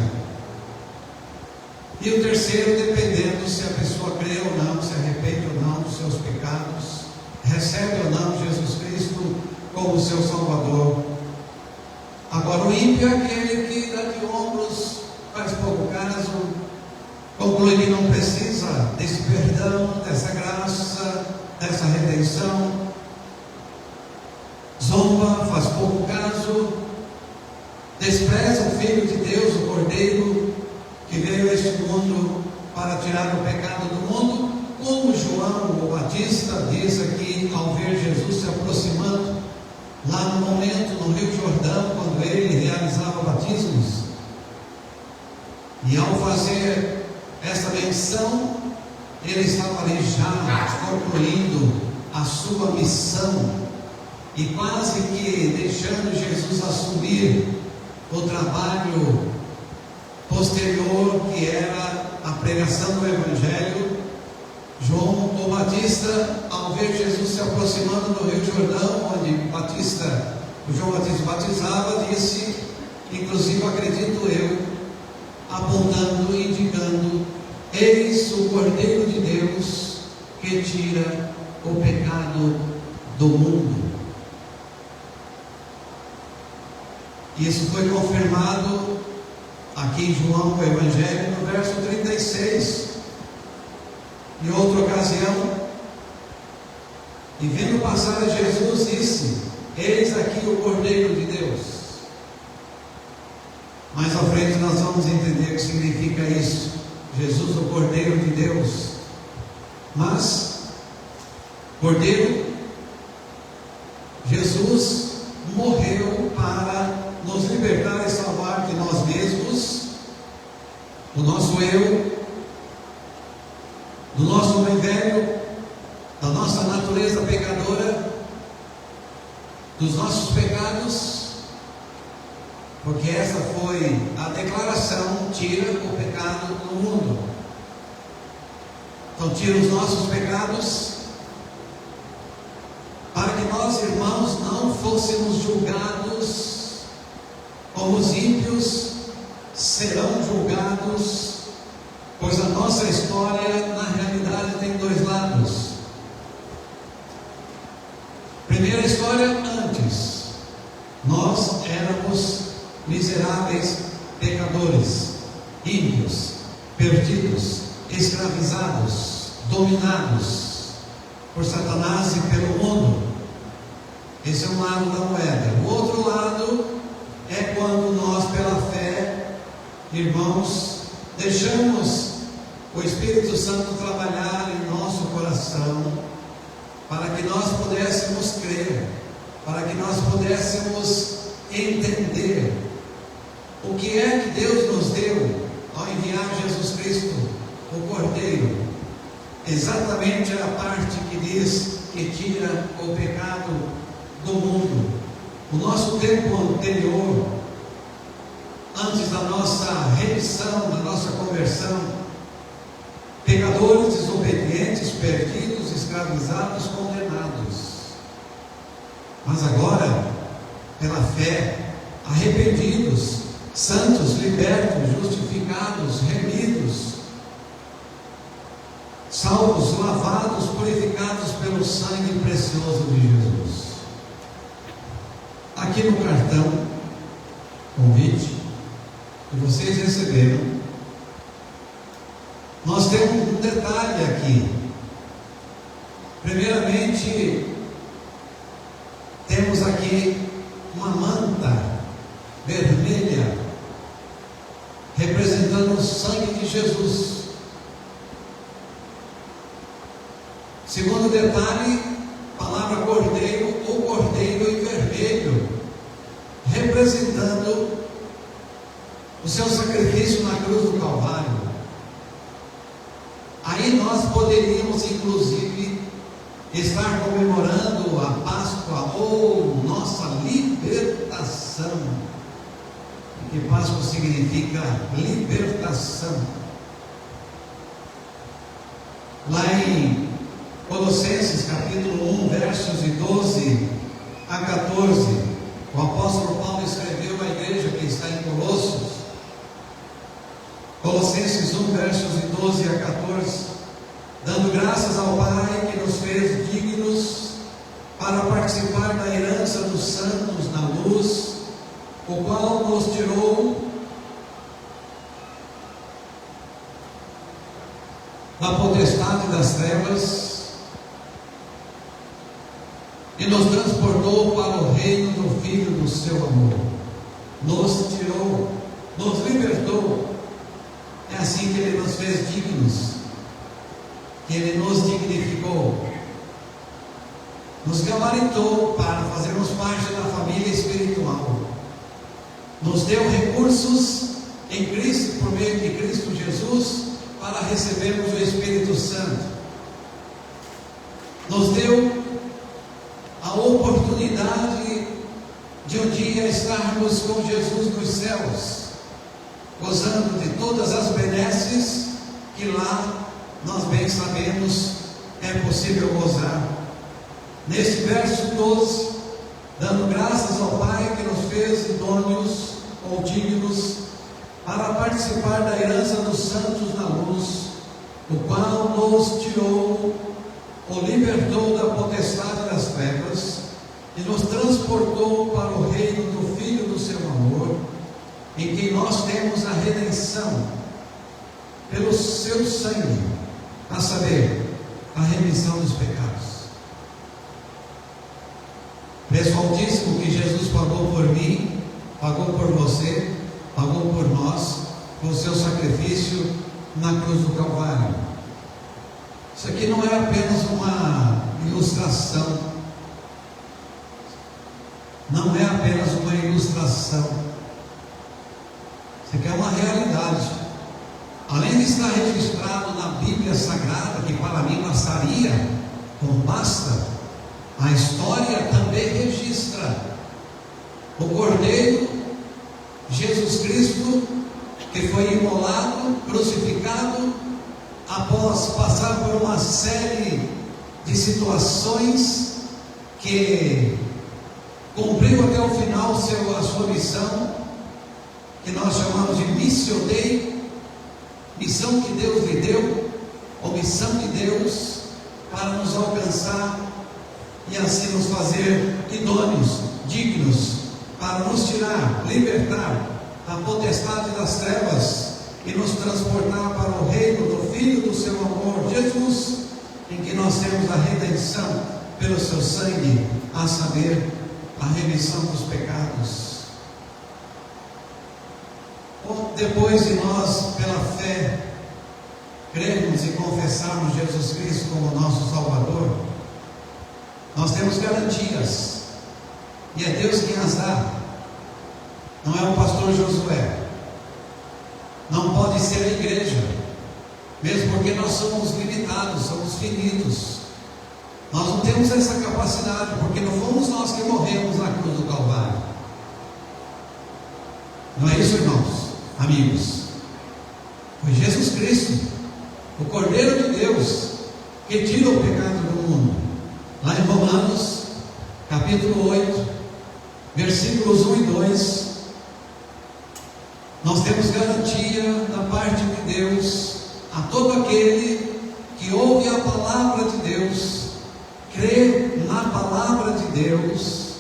e o terceiro, dependendo se a pessoa crê ou não, se arrepende ou não dos seus pecados, recebe ou não Jesus Cristo como seu Salvador. Agora o ímpio é aquele que dá de ombros, faz pouco caso, conclui que não precisa desse perdão, dessa graça, dessa redenção, zomba, faz pouco caso, despreza o Filho de Deus, o Cordeiro que veio a este mundo para tirar o pecado do mundo, como João o Batista diz aqui ao ver Jesus se aproximando, lá no momento no Rio Jordão, quando ele realizava batismos, e ao fazer esta menção, ele estava ali já concluindo a sua missão, e quase que deixando Jesus assumir o trabalho posterior, que era a pregação do Evangelho. João o Batista, ao ver Jesus se aproximando do Rio Jordão, onde João Batista batizava, disse, inclusive acredito eu, apontando e indicando: eis o Cordeiro de Deus que tira o pecado do mundo. Isso foi confirmado aqui em João, o Evangelho, no verso 36. Em outra ocasião, e vendo passar a Jesus, disse: eis aqui o Cordeiro de Deus. Mais à frente nós vamos entender o que significa isso, Jesus, o Cordeiro de Deus. Mas Cordeiro, Jesus morreu para nos libertar e salvar de nós mesmos, do nosso eu, do nosso homem velho, da nossa natureza pecadora, dos nossos pecados, porque essa foi a declaração: tira o pecado do mundo. Então tira os nossos pecados, para que nós, irmãos, não fôssemos julgados justificados, como os ímpios serão julgados, pois a nossa história, na realidade, tem dois lados. Primeira história, antes, nós éramos miseráveis pecadores, ímpios, perdidos, escravizados, dominados por Satanás e pelo mundo. Esse é um lado da moeda. O outro lado é quando nós, pela fé, irmãos, deixamos o Espírito Santo trabalhar em nosso coração, para que nós pudéssemos crer, para que nós pudéssemos entender o que é que Deus nos deu ao enviar Jesus Cristo, o Cordeiro. Exatamente a parte que diz que tira o pecado do mundo. O nosso tempo anterior, antes da nossa remissão, da nossa conversão, pecadores, desobedientes, perdidos, escravizados, condenados. Mas agora, pela fé, arrependidos, santos, libertos, justificados, remidos, salvos, lavados, purificados pelo sangue precioso de Jesus. Aqui no cartão, convite, que vocês receberam, nós temos um detalhe aqui. Primeiramente, temos aqui uma manta vermelha, representando o sangue de Jesus. Segundo detalhe, palavra cordeiro ou cordeiro em vermelho, representando o seu sacrifício na cruz do Calvário. Aí nós poderíamos, inclusive, estar comemorando a Páscoa ou nossa libertação, porque Páscoa significa libertação. Lá em Colossenses capítulo 1, versos de 12 a 14, o apóstolo Paulo escreveu à igreja que está em Colossos, Colossenses 1, versos de 12 a 14, dando graças ao Pai que nos fez dignos para participar da herança dos santos na luz, o qual nos tirou da potestade das trevas e nos transportou para o reino do Filho do seu amor. Nos tirou, nos libertou. É assim que Ele nos fez dignos, que Ele nos dignificou, nos gabaritou para fazermos parte da família espiritual, nos deu recursos em Cristo, por meio de Cristo Jesus, para recebermos o Espírito Santo, nos deu a oportunidade de um dia estarmos com Jesus nos céus, gozando de todas as benesses que lá nós bem sabemos é possível gozar. Neste verso 12, dando graças ao Pai que nos fez idôneos ou dignos para participar da herança dos santos na luz, o qual nos tirou ou libertou da potestade das trevas e nos transportou para o reino do Filho do seu amor, em que nós temos a redenção pelo seu sangue, a saber, a remissão dos pecados. Preço altíssimo que Jesus pagou por mim, pagou por você, pagou por nós, com o seu sacrifício na cruz do Calvário. Isso aqui não é apenas uma ilustração, não é apenas uma ilustração, isso aqui é uma realidade. Além de estar registrado na Bíblia Sagrada, que para mim bastaria, não basta, a história também registra o Cordeiro Jesus Cristo, que foi imolado, crucificado, após passar por uma série de situações que cumpriu até o final a sua missão, que nós chamamos de Missio Dei, missão que Deus lhe deu, ou missão de Deus, para nos alcançar e assim nos fazer idôneos, dignos, para nos tirar, libertar da potestade das trevas e nos transportar para o reino do Filho do seu amor, Jesus, em que nós temos a redenção pelo seu sangue, a saber, a remissão dos pecados. Depois de nós, pela fé, crermos e confessarmos Jesus Cristo como nosso Salvador, nós temos garantias, e é Deus quem as dá, não é o pastor Josué, não pode ser a igreja, mesmo porque nós somos limitados, somos finitos, nós não temos essa capacidade, porque não fomos nós que morremos na cruz do Calvário. Não é isso, irmãos, amigos? Foi Jesus Cristo, o Cordeiro de Deus, que tira o pecado do mundo. Lá em Romanos, capítulo 8, versículos 1 e 2, nós temos garantia da parte de Deus a todo aquele que ouve a palavra de Deus, crê na palavra de Deus,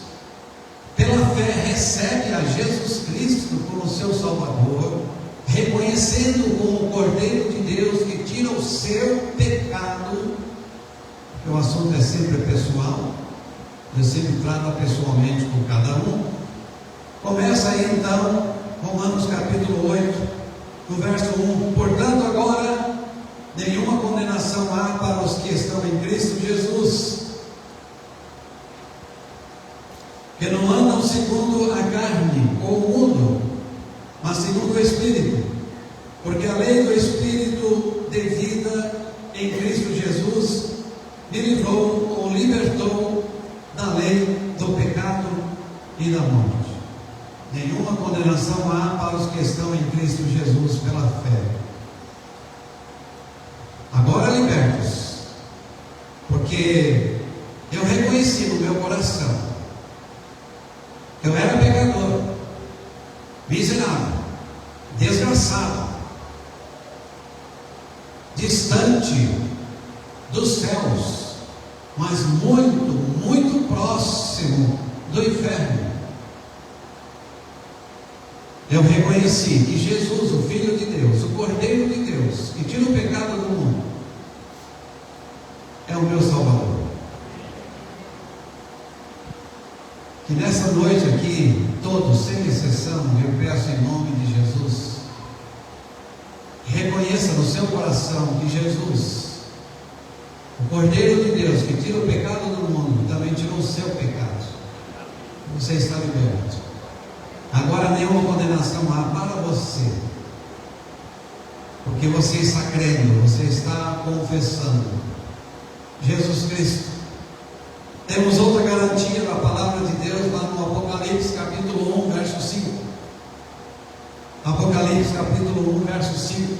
pela fé recebe a Jesus Cristo como seu Salvador, reconhecendo como o Cordeiro de Deus que tira o seu pecado, porque o assunto é sempre pessoal, eu sempre trato pessoalmente com cada um. Começa aí então, Romanos capítulo 8, no verso 1, portanto agora, nenhuma condenação há para os que estão em Cristo Jesus, que não andam segundo a carne ou o mundo, mas segundo o Espírito, porque a lei do Espírito de vida em Cristo Jesus me livrou ou libertou da lei do pecado e da morte. Nenhuma condenação há para os que estão em Cristo Jesus pela fé. Agora libertos, porque eu reconheci no meu coração, eu era pecador, miserável, desgraçado, distante dos céus, mas muito, muito próximo do inferno. Eu reconheci que Jesus, o Filho de Deus, o Cordeiro de Deus, que tira o pecado do mundo, é o meu Salvador. Que nessa noite aqui, todos, sem exceção, eu peço em nome de Jesus, reconheça no seu coração que Jesus, o Cordeiro de Deus, que tira o pecado do mundo, também tirou o seu pecado. Você está liberto. Agora nenhuma condenação há para você, porque você está crendo, você está confessando Jesus Cristo. Temos outra garantia da palavra de Deus lá no Apocalipse capítulo 1, verso 5. Apocalipse capítulo 1, verso 5.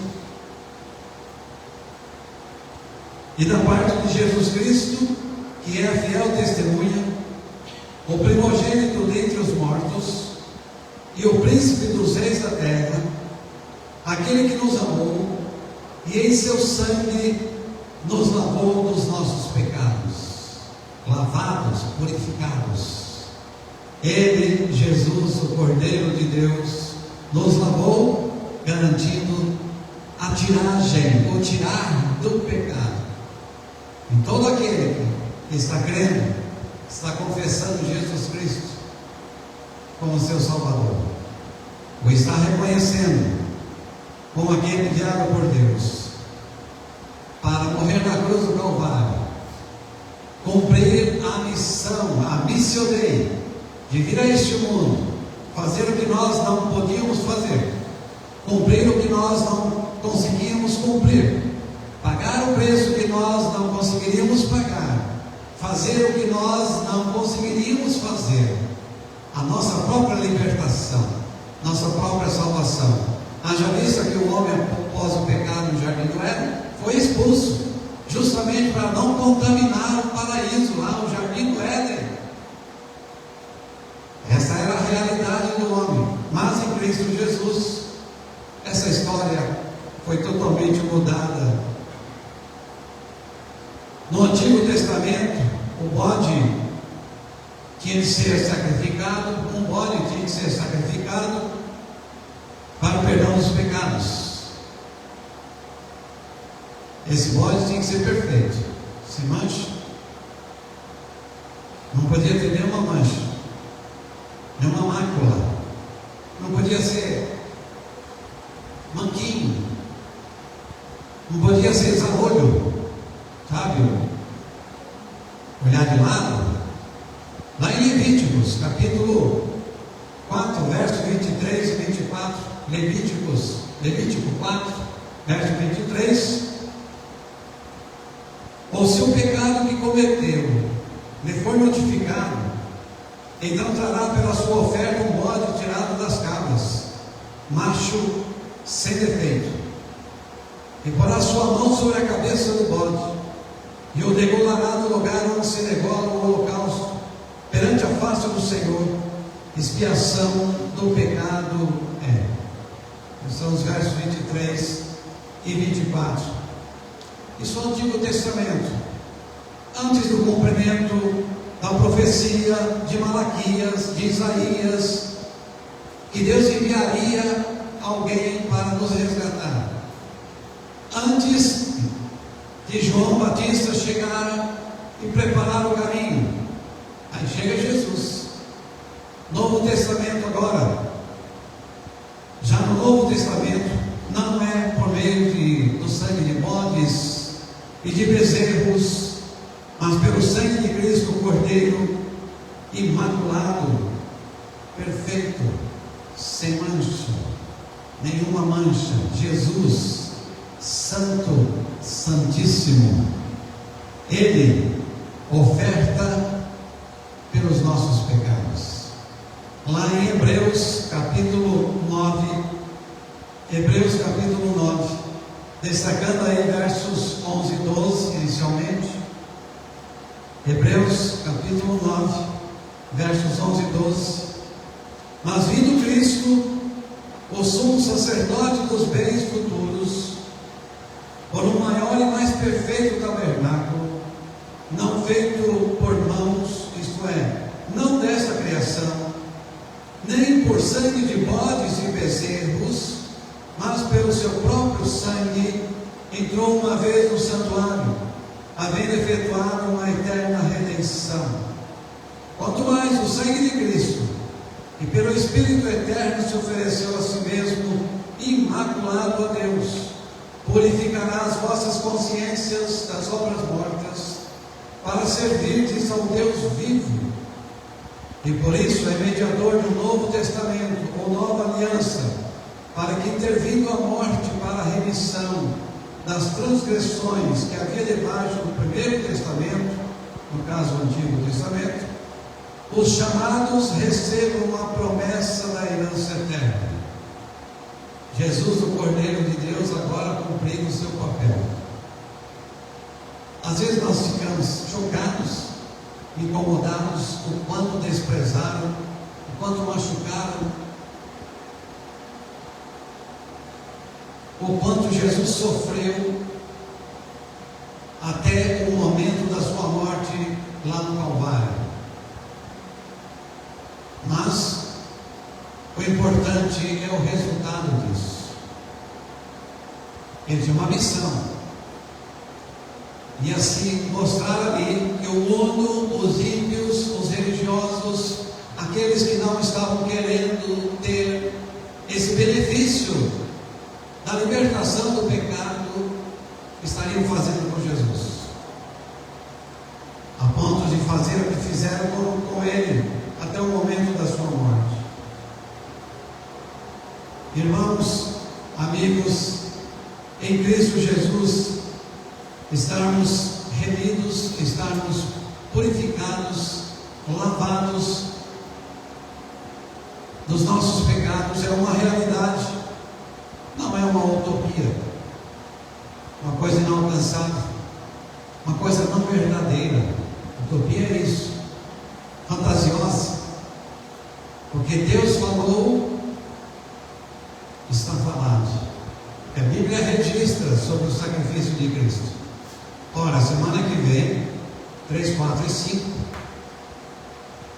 E da parte de Jesus Cristo, que é a fiel testemunha, o primogênito dentre os mortos, e o príncipe dos reis da terra, aquele que nos amou, e em seu sangue nos lavou dos nossos pecados, lavados, purificados. Ele, Jesus, o Cordeiro de Deus, nos lavou, garantindo a tiragem, ou tirar do pecado. E todo aquele que está crendo, está confessando Jesus Cristo como seu Salvador, o está reconhecendo como aquele enviado por Deus para morrer na cruz do Calvário, cumprir a missão, a missio Dei, de vir a este mundo, fazer o que nós não podíamos fazer, cumprir o que nós não conseguíamos cumprir, pagar o preço que nós não conseguiríamos pagar, fazer o que nós não conseguiríamos fazer, a nossa própria libertação, nossa própria salvação. Haja vista que o homem, após o pecado no jardim do Éden, foi expulso, justamente para não contaminar o paraíso lá, o jardim do Éden. realidade do homem. Mas em Cristo Jesus, essa história foi totalmente mudada. No Antigo Testamento, o bode tinha de ser sacrificado, um bode tinha de ser sacrificado para o perdão dos pecados. Esse bode tinha que ser perfeito, sem mancha, não podia ter nenhuma mancha, nenhuma mácula, não podia ser manquinho, não podia ser zarolho, sabe? Olhar de lado. Lá em Levíticos, capítulo 4, verso 23 e 24, Levítico 4, verso 23, ou se o pecado que cometeu lhe for notificado, então trará pela sua oferta um bode tirado das cabras, macho sem defeito, e porá sua mão sobre a cabeça do bode, e o degolará no lugar onde se degola o holocausto, perante a face do Senhor, expiação do pecado é. São os versos 23 e 24. Isso é o Antigo Testamento, antes do cumprimento da profecia de Malaquias, de Isaías, que Deus enviaria alguém para nos resgatar. Antes de João Batista chegar e preparar o caminho, aí chega Jesus. Novo Testamento agora. Já no Novo Testamento, não é por meio do sangue de bodes e de bezerros, mas pelo sangue de Cristo, o Cordeiro imaculado, perfeito, sem mancha, nenhuma mancha. Jesus, santo, santíssimo, Ele oferta pelos nossos pecados. Lá em Hebreus capítulo 9, destacando aí versos 11 e 12 inicialmente. Hebreus capítulo 9, versos 11 e 12. Mas vindo Cristo, o sumo sacerdote dos bens futuros, por um maior e mais perfeito tabernáculo, não feito por mãos, isto é, não desta criação, nem por sangue de bodes e bezerros, mas pelo seu próprio sangue, entrou uma vez no santuário, havendo efetuado uma eterna redenção. Quanto mais o sangue de Cristo, que pelo Espírito eterno se ofereceu a si mesmo, imaculado a Deus, purificará as vossas consciências das obras mortas, para servirdes ao Deus vivo. E por isso é mediador do Novo Testamento, ou nova aliança, para que, intervindo a morte para a remissão das transgressões que havia debaixo do Primeiro Testamento, no caso o Antigo Testamento, os chamados recebam a promessa da herança eterna. Jesus, o Cordeiro de Deus, agora cumprindo o seu papel. Às vezes nós ficamos chocados, incomodados, o quanto desprezaram, o quanto machucaram, o quanto Jesus sofreu até o momento da sua morte lá no Calvário. Mas o importante é o resultado disso. Ele tinha uma missão. E assim mostrar ali que o mundo, os ímpios, os religiosos, aqueles que não estavam querendo ter esse benefício da libertação do pecado, estariam fazendo com Jesus, a ponto de fazer o que fizeram com ele até o momento da sua morte. Irmãos, amigos, em Cristo Jesus, estarmos remidos, estarmos purificados, lavados dos nossos pecados é uma realidade, não é uma utopia, uma coisa inalcançável, uma coisa não verdadeira. Utopia é isso, fantasiosa, porque que Deus falou, está falado. A Bíblia registra sobre o sacrifício de Cristo. Ora, semana que vem, 3, 4 e 5,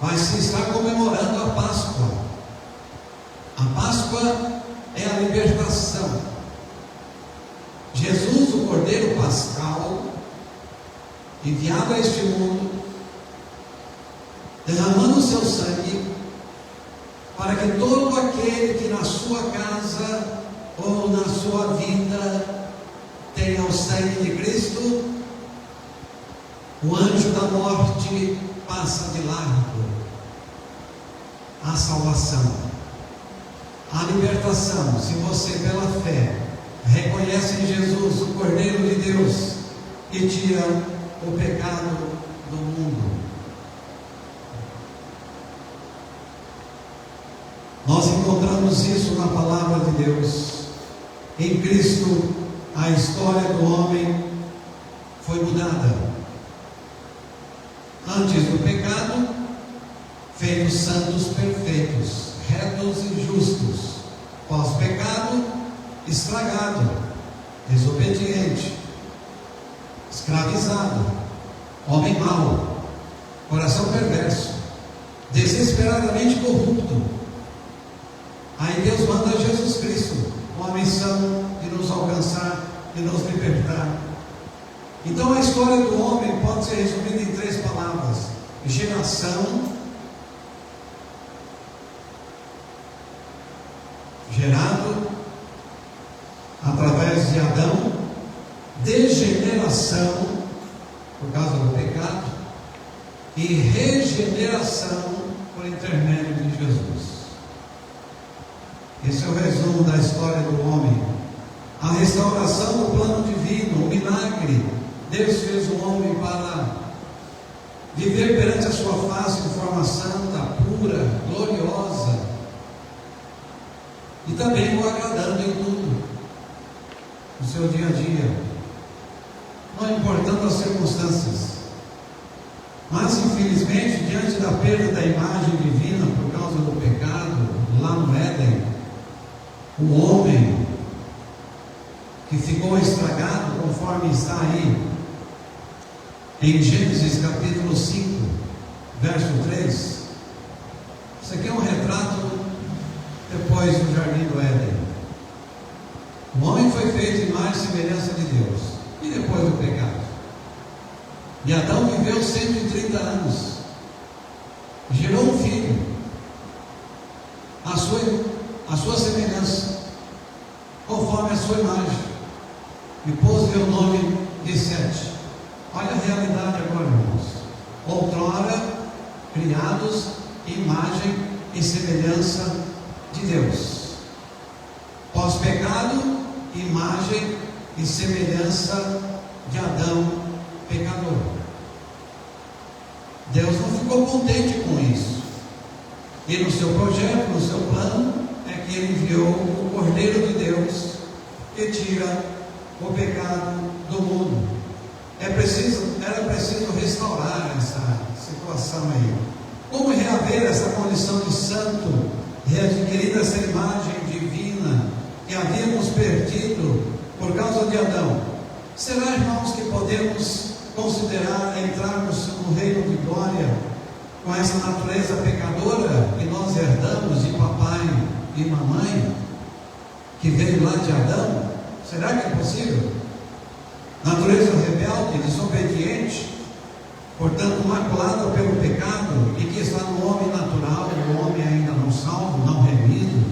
vai se estar comemorando a Páscoa. A Páscoa é a libertação. Jesus, o Cordeiro Pascal, enviado a este mundo, derramando o seu sangue, para que todo aquele que na sua casa ou na sua vida tenha o sangue de Cristo, o anjo da morte passa de largo. A salvação, a libertação, se você pela fé reconhece em Jesus o Cordeiro de Deus que tira o pecado do mundo. Nós encontramos isso na palavra de Deus. Em Cristo, a história do homem foi mudada. Antes do pecado, feitos santos perfeitos, retos e justos. Pós-pecado, estragado, desobediente, escravizado, homem mau, coração perverso, desesperadamente corrupto. Aí Deus manda Jesus Cristo com a missão de nos alcançar e nos libertar. Então a história do homem pode ser resumida em 3 palavras: geração, gerado através de Adão, degeneração por causa do pecado e regeneração por intermédio de Jesus. Esse é o resumo da história do homem. A restauração do plano divino, o milagre. Deus fez o homem para viver perante a sua face de forma santa, pura, gloriosa, e também o agradando em tudo, no seu dia a dia, não importando as circunstâncias. Mas infelizmente, diante da perda da imagem divina por causa do pecado, lá no Éden, o homem que ficou estragado, conforme está aí em Gênesis capítulo 5, verso 3. Isso aqui é um retrato depois do jardim do Éden. O homem foi feito em imagem e semelhança de Deus, e depois do pecado. E Adão viveu 130 anos, gerou um filho, a sua semelhança, conforme a sua imagem, e pôs-lhe o nome de Sete. Olha a realidade agora, irmãos. Outrora criados em imagem e semelhança de Deus. Pós-pecado, imagem e semelhança de Adão, pecador. Deus não ficou contente com isso. E no seu projeto, no seu plano, é que Ele enviou o Cordeiro de Deus que tira o pecado do mundo. Era preciso restaurar essa situação aí. Como reaver essa condição de santo, readquirir essa imagem divina que havíamos perdido por causa de Adão? Será, irmãos, que podemos considerar entrarmos no reino de glória com essa natureza pecadora que nós herdamos de papai e mamãe, que veio lá de Adão? Será que é possível? Natureza rebelde, desobediente, portanto maculada pelo pecado, e que está no homem natural, o homem ainda não salvo, não remido,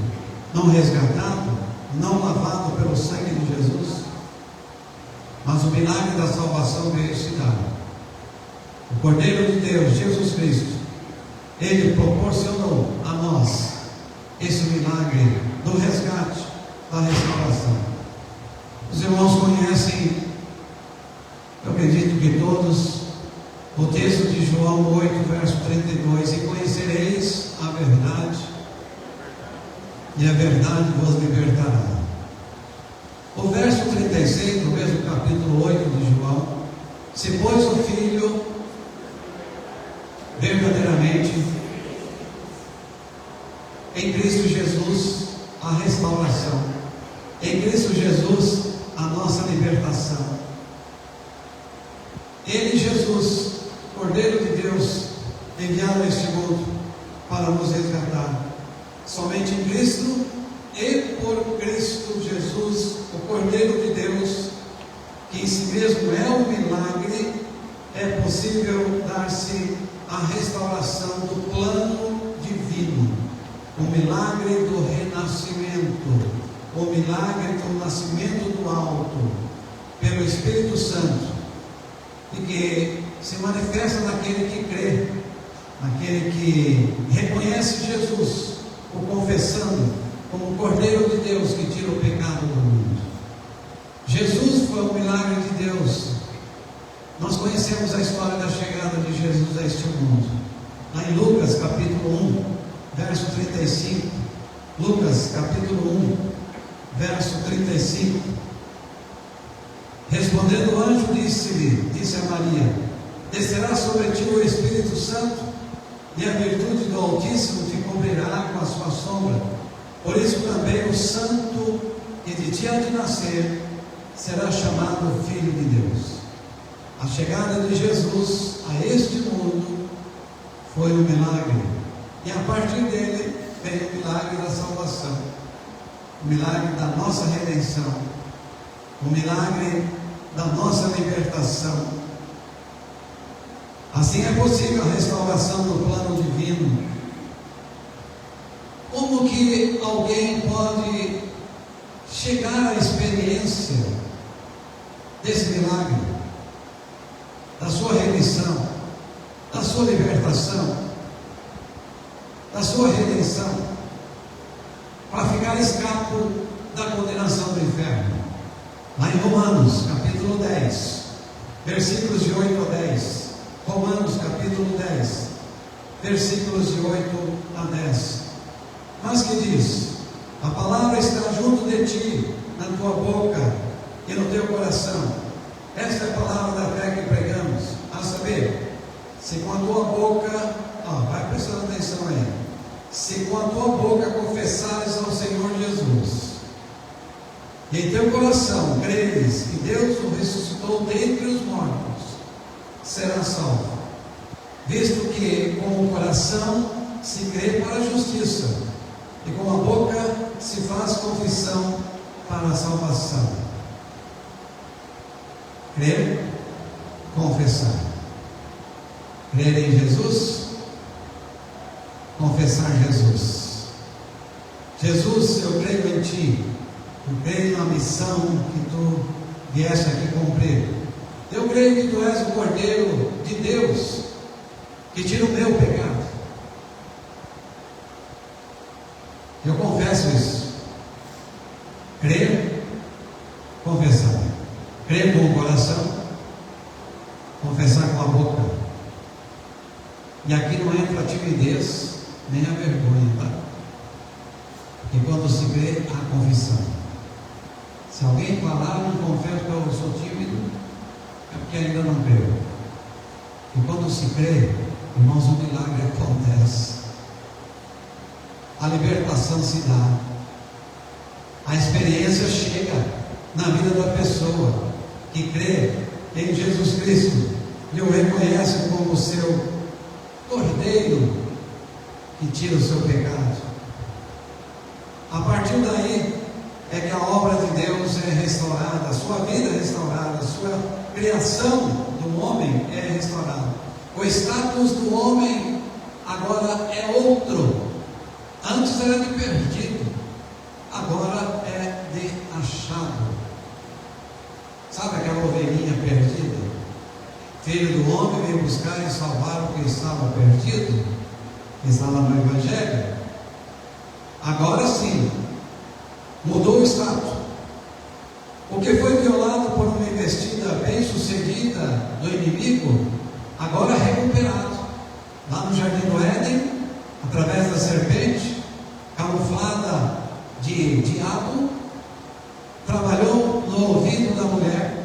não resgatado, não lavado pelo sangue de Jesus. Mas o milagre da salvação veio se dar. O Cordeiro de Deus, Jesus Cristo, Ele proporcionou a nós esse milagre do resgate, da restauração. Os irmãos conhecem, eu acredito que todos, o texto de João 8, verso 32: e conhecereis a verdade, e a verdade vos libertará. O verso 36, do mesmo capítulo 8 de João: se pois o Filho verdadeiramente Em Cristo Jesus, a restauração. Em Cristo Jesus, a nossa libertação. Ele, Jesus, Cordeiro de Deus, enviado a este mundo para nos resgatar. Somente em Cristo e por Cristo Jesus, o Cordeiro de Deus, que em si mesmo é um milagre, é possível dar-se a restauração do plano divino, o milagre do renascimento, o milagre do nascimento do alto, pelo Espírito Santo, e que se manifesta naquele que crê, naquele que reconhece Jesus, o confessando como o Cordeiro de Deus que tira o pecado do mundo. Jesus foi um milagre de Deus. Nós conhecemos a história da chegada de Jesus a este mundo. Lá em Lucas capítulo 1, verso 35. Lucas capítulo 1, verso 35. Respondendo o anjo, disse a Maria: descerá sobre ti o Espírito Santo, e a virtude do Altíssimo te cobrirá com a sua sombra. Por isso também o santo que de ti há de nascer será chamado Filho de Deus. A chegada de Jesus a este mundo foi um milagre, e a partir dele veio o milagre da salvação, o milagre da nossa redenção, o milagre da nossa libertação. Assim é possível a restauração do plano divino. Como que alguém pode chegar à experiência desse milagre, da sua remissão, da sua libertação, da sua redenção, para ficar escapo da condenação do inferno? Lá em Romanos capítulo 10, versículos de 8 a 10. Romanos capítulo 10, versículos de 8 a 10. Mas que diz: a palavra está junto de ti, na tua boca e no teu coração. Esta é a palavra da fé que pregamos. A saber, se com a tua boca, vai prestando atenção aí, se com a tua boca confessares ao Senhor Jesus, e em teu coração creres que Deus o ressuscitou dentre os mortos, será salvo. Visto que com o coração se crê para a justiça, e com a boca se faz confissão para a salvação. Crer, confessar. Crer em Jesus, confessar Jesus. Jesus, eu creio em ti, eu creio na missão que tu vieste aqui cumprir. Eu creio que tu és o Cordeiro de Deus que tira o meu pecado. Eu confesso isso. Crer, confessar. Crer com o coração, confessar com a boca. E aqui não entra a timidez nem a vergonha, tá? Porque quando se crê, há confissão. Se alguém falar, não confesso que eu sou tímido, é porque ainda não creu. E quando se crê, irmãos, o milagre acontece. A libertação se dá. A experiência chega na vida da pessoa que crê em Jesus Cristo e o reconhece como seu Cordeiro que tira o seu pecado. A partir daí é que a obra de Deus é restaurada, a sua vida é restaurada, a sua criação do homem é restaurada. O status do homem agora é outro. Antes era de perdido, agora é de achado. Sabe aquela ovelhinha perdida? Filho do homem veio buscar e salvar o que estava perdido, que está lá no Evangelho. Agora sim, mudou o status. O que foi violado por uma investida bem sucedida do inimigo, agora é recuperado. Lá no Jardim do Éden, através da serpente, camuflada de diabo, trabalhou no ouvido da mulher.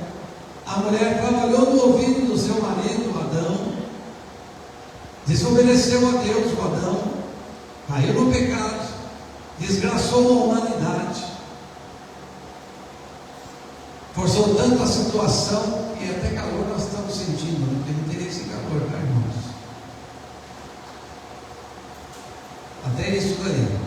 A mulher trabalhou no ouvido do seu marido, Adão, desobedeceu a Deus, o Adão, caiu no pecado, abraçou a humanidade. Forçou tanto a situação que até calor nós estamos sentindo, né? Porque não teria esse calor, tá, irmãos? Até isso daí.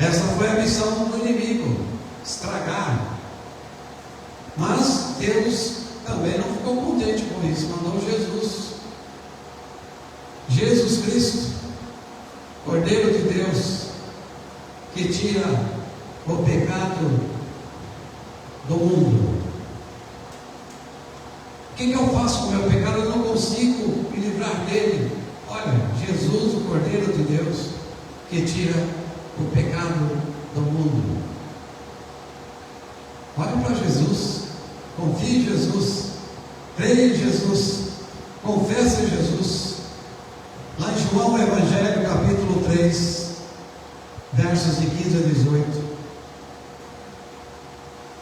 Essa foi a missão do inimigo, estragar. Mas Deus também não ficou contente com isso, mandou Jesus. Jesus Cristo, Cordeiro de Deus, que tira o pecado do mundo. O que eu faço com o meu pecado? Eu não consigo me livrar dele. Olha, Jesus, o Cordeiro de Deus, que tira o pecado do mundo. Olha para Jesus, confie em Jesus, creia em Jesus, confessa em Jesus. Lá em João Evangelho, capítulo 3, versos de 15 a 18.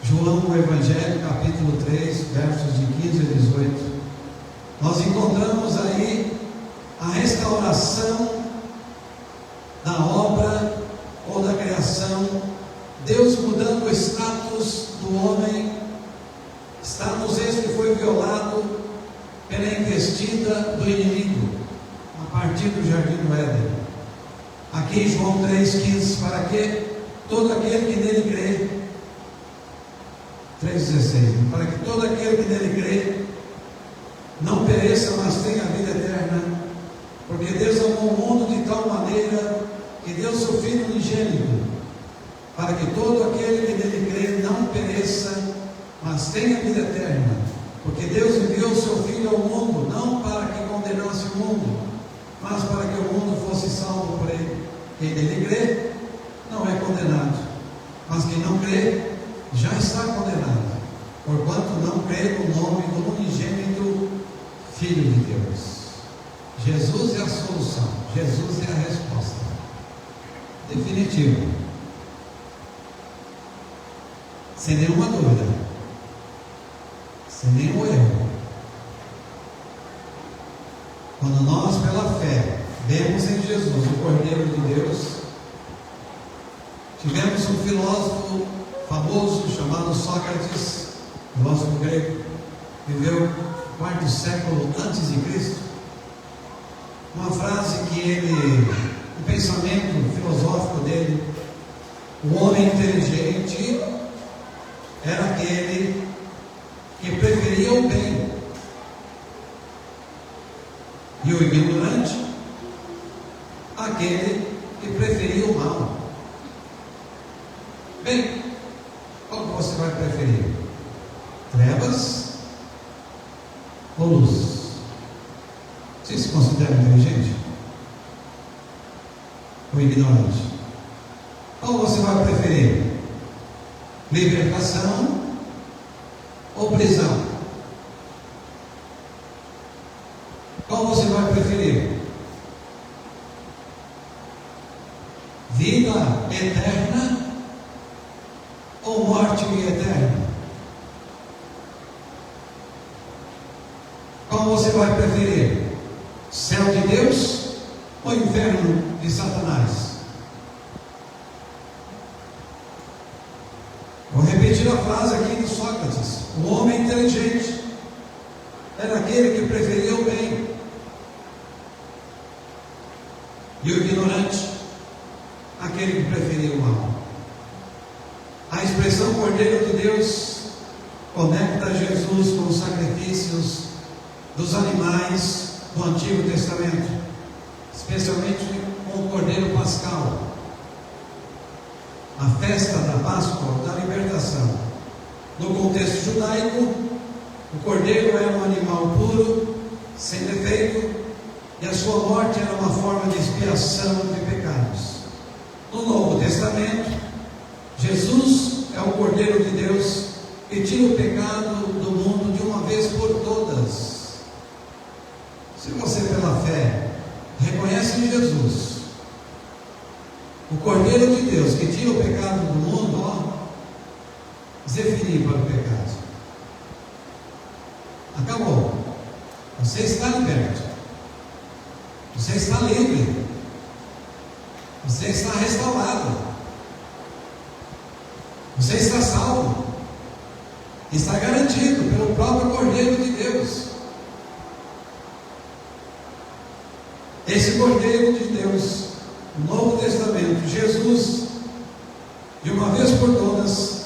João Evangelho, capítulo 3, versos de 15 a 18. Nós encontramos aí a restauração da obra ou da criação, Deus mudando o status do homem, status esse que foi violado pela investida do inimigo, a partir do jardim do Éden. Aqui em João 3,15, para que todo aquele que nele crê, 3,16, para que todo aquele que nele crê não pereça, mas tenha a vida eterna, porque Deus amou o mundo de tal maneira que deu seu Filho unigênito, para que todo aquele que nele crê não pereça, mas tenha a vida eterna, porque Deus enviou seu Filho ao mundo, não para que condenasse o mundo, mas para que o mundo fosse salvo por ele. Quem nele crê não é condenado, mas quem não crê já está condenado, porquanto não crê no nome do unigênito Filho de Deus. Jesus é a solução, Jesus é a resposta definitiva, sem nenhuma dúvida, sem nenhum erro. Quando nós, pela fé, vemos em Jesus o Cordeiro de Deus, tivemos um filósofo famoso chamado Sócrates, filósofo grego, viveu no quarto século antes de Cristo. Uma frase que ele, o pensamento filosófico dele, o homem inteligente era aquele que preferia o bem, e o ignorante aquele que preferia o mal. Bem, qual que você vai preferir? Trevas ou luz? Você se considera inteligente ou ignorante? Qual você vai preferir? Libertação ou prisão? Qual você vai preferir? Vida eterna ou morte eterna? Qual você vai preferir? Céu de Deus ou inferno de Satanás? Vou repetir a frase aqui de Sócrates: o homem inteligente era aquele que preferia o bem, e o ignorante aquele que preferia o mal. A expressão Cordeiro de Deus conecta Jesus com os sacrifícios dos animais do Antigo Testamento, especialmente com o Cordeiro Pascal, a festa da Páscoa, da libertação. No contexto judaico, o Cordeiro era um animal puro, sem defeito, e a sua morte era uma forma de expiação de pecados. No Novo Testamento, Jesus é o Cordeiro de Deus que tira o pecado do mundo de uma vez por todas. Se você, pela fé, reconhece em Jesus o Cordeiro de Deus que tira o pecado do mundo, zefiri para o pecado. Acabou. Você está liberto. Você está livre. Você está restaurado. Você está salvo. Está garantido pelo próprio Cordeiro de Deus. Esse Cordeiro de Deus, no Novo Testamento, Jesus, de uma vez por todas,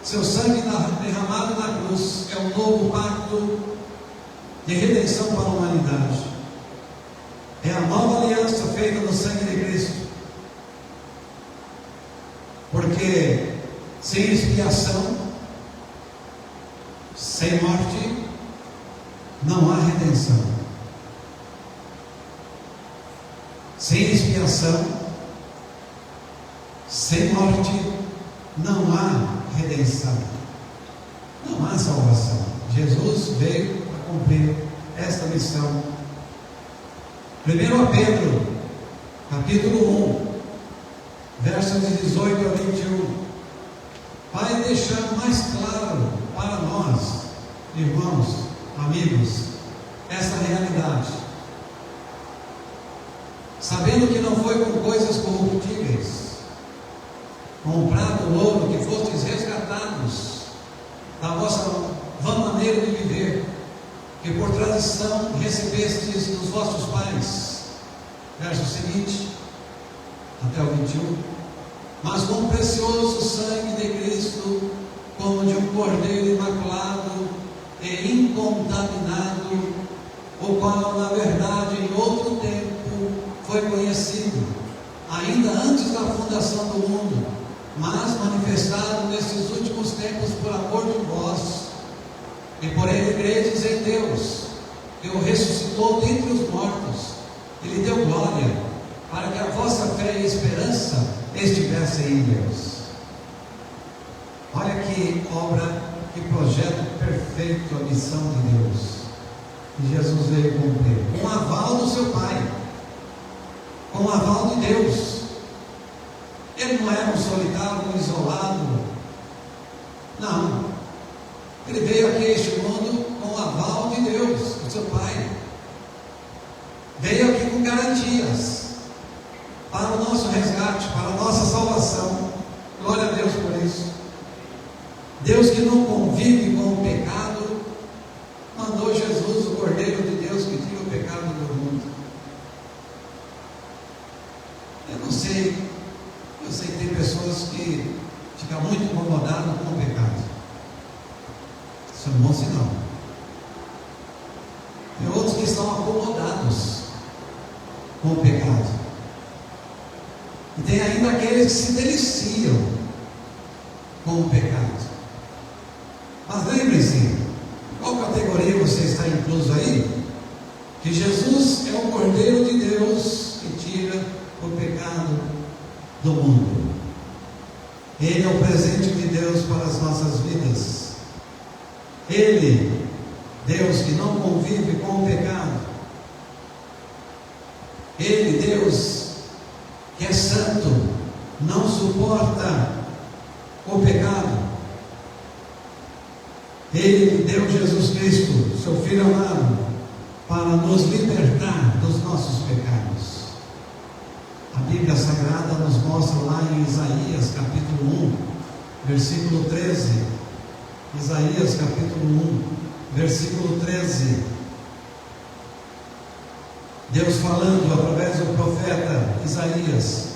seu sangue derramado na cruz, é um novo pacto de redenção para a humanidade. É a nova aliança feita no sangue de Cristo. Porque sem expiação, sem morte, não há redenção. Sem expiação, sem morte, não há redenção. Não há salvação. Jesus veio para cumprir esta missão. 1 Pedro, capítulo 1, versos de 18 a 21, vai deixar mais claro para nós, irmãos, amigos, essa realidade. Sabendo que não foi com coisas corruptíveis, com prata ou ouro, que fostes resgatados da vossa vã maneira de viver, que por tradição recebestes dos vossos pais. Verso seguinte, até o 21. Mas com o precioso sangue de Cristo, como de um cordeiro imaculado e incontaminado, o qual, na verdade, em outro tempo foi conhecido, ainda antes da fundação do mundo, mas manifestado nesses últimos tempos por amor de vós, e por ele credes em Deus, que o ressuscitou dentre os mortos, e lhe deu glória, para que a vossa fé e esperança estivessem em Deus. Olha que obra, que projeto perfeito a missão de Deus, que Jesus veio cumprir, com o aval do seu Pai, com o aval de Deus. Ele não era um solitário, um isolado, não. Ele veio aqui a este mundo com o aval de Deus, do seu Pai. Veio aqui com garantias para o nosso resgate, para a nossa salvação. Glória a Deus por isso. Deus que não convive com o pecado, mandou Jesus, o Cordeiro de Deus, que tira o pecado do mundo. Eu não sei, eu sei que tem pessoas que ficam muito incomodadas com o pecado. Isso é um bom sinal. Tem outros que estão acomodados com o pecado. E tem ainda aqueles que se deliciam com o pecado. Mas lembre-se, qual categoria você está incluso aí? Que Jesus é o Cordeiro de Deus que tira o pecado do mundo. Ele é o presente de Deus para as nossas vidas. Ele, Deus que não convive com o pecado. Ele, Deus que é santo, não suporta o pecado. Ele deu Jesus Cristo, seu Filho amado, para nos libertar dos nossos pecados. A Bíblia Sagrada nos mostra lá em Isaías capítulo 1, versículo 13. Isaías capítulo 1, versículo 13. Deus falando através do profeta Isaías: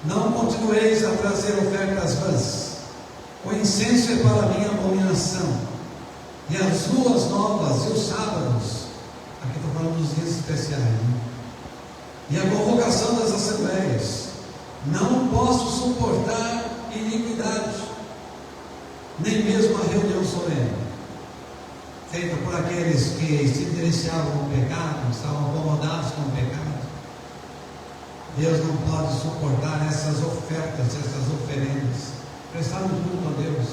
não continueis a trazer ofertas vãs, o incenso é para mim abominação, e as luas novas e os sábados, aqui estou falando dos dias especiais, né? E a convocação das assembleias, não posso suportar iniquidade, nem mesmo a reunião solene, feita por aqueles que se deliciavam com o pecado, estavam acomodados com o pecado. Deus não pode suportar essas ofertas, essas oferendas. Prestar um culto a Deus,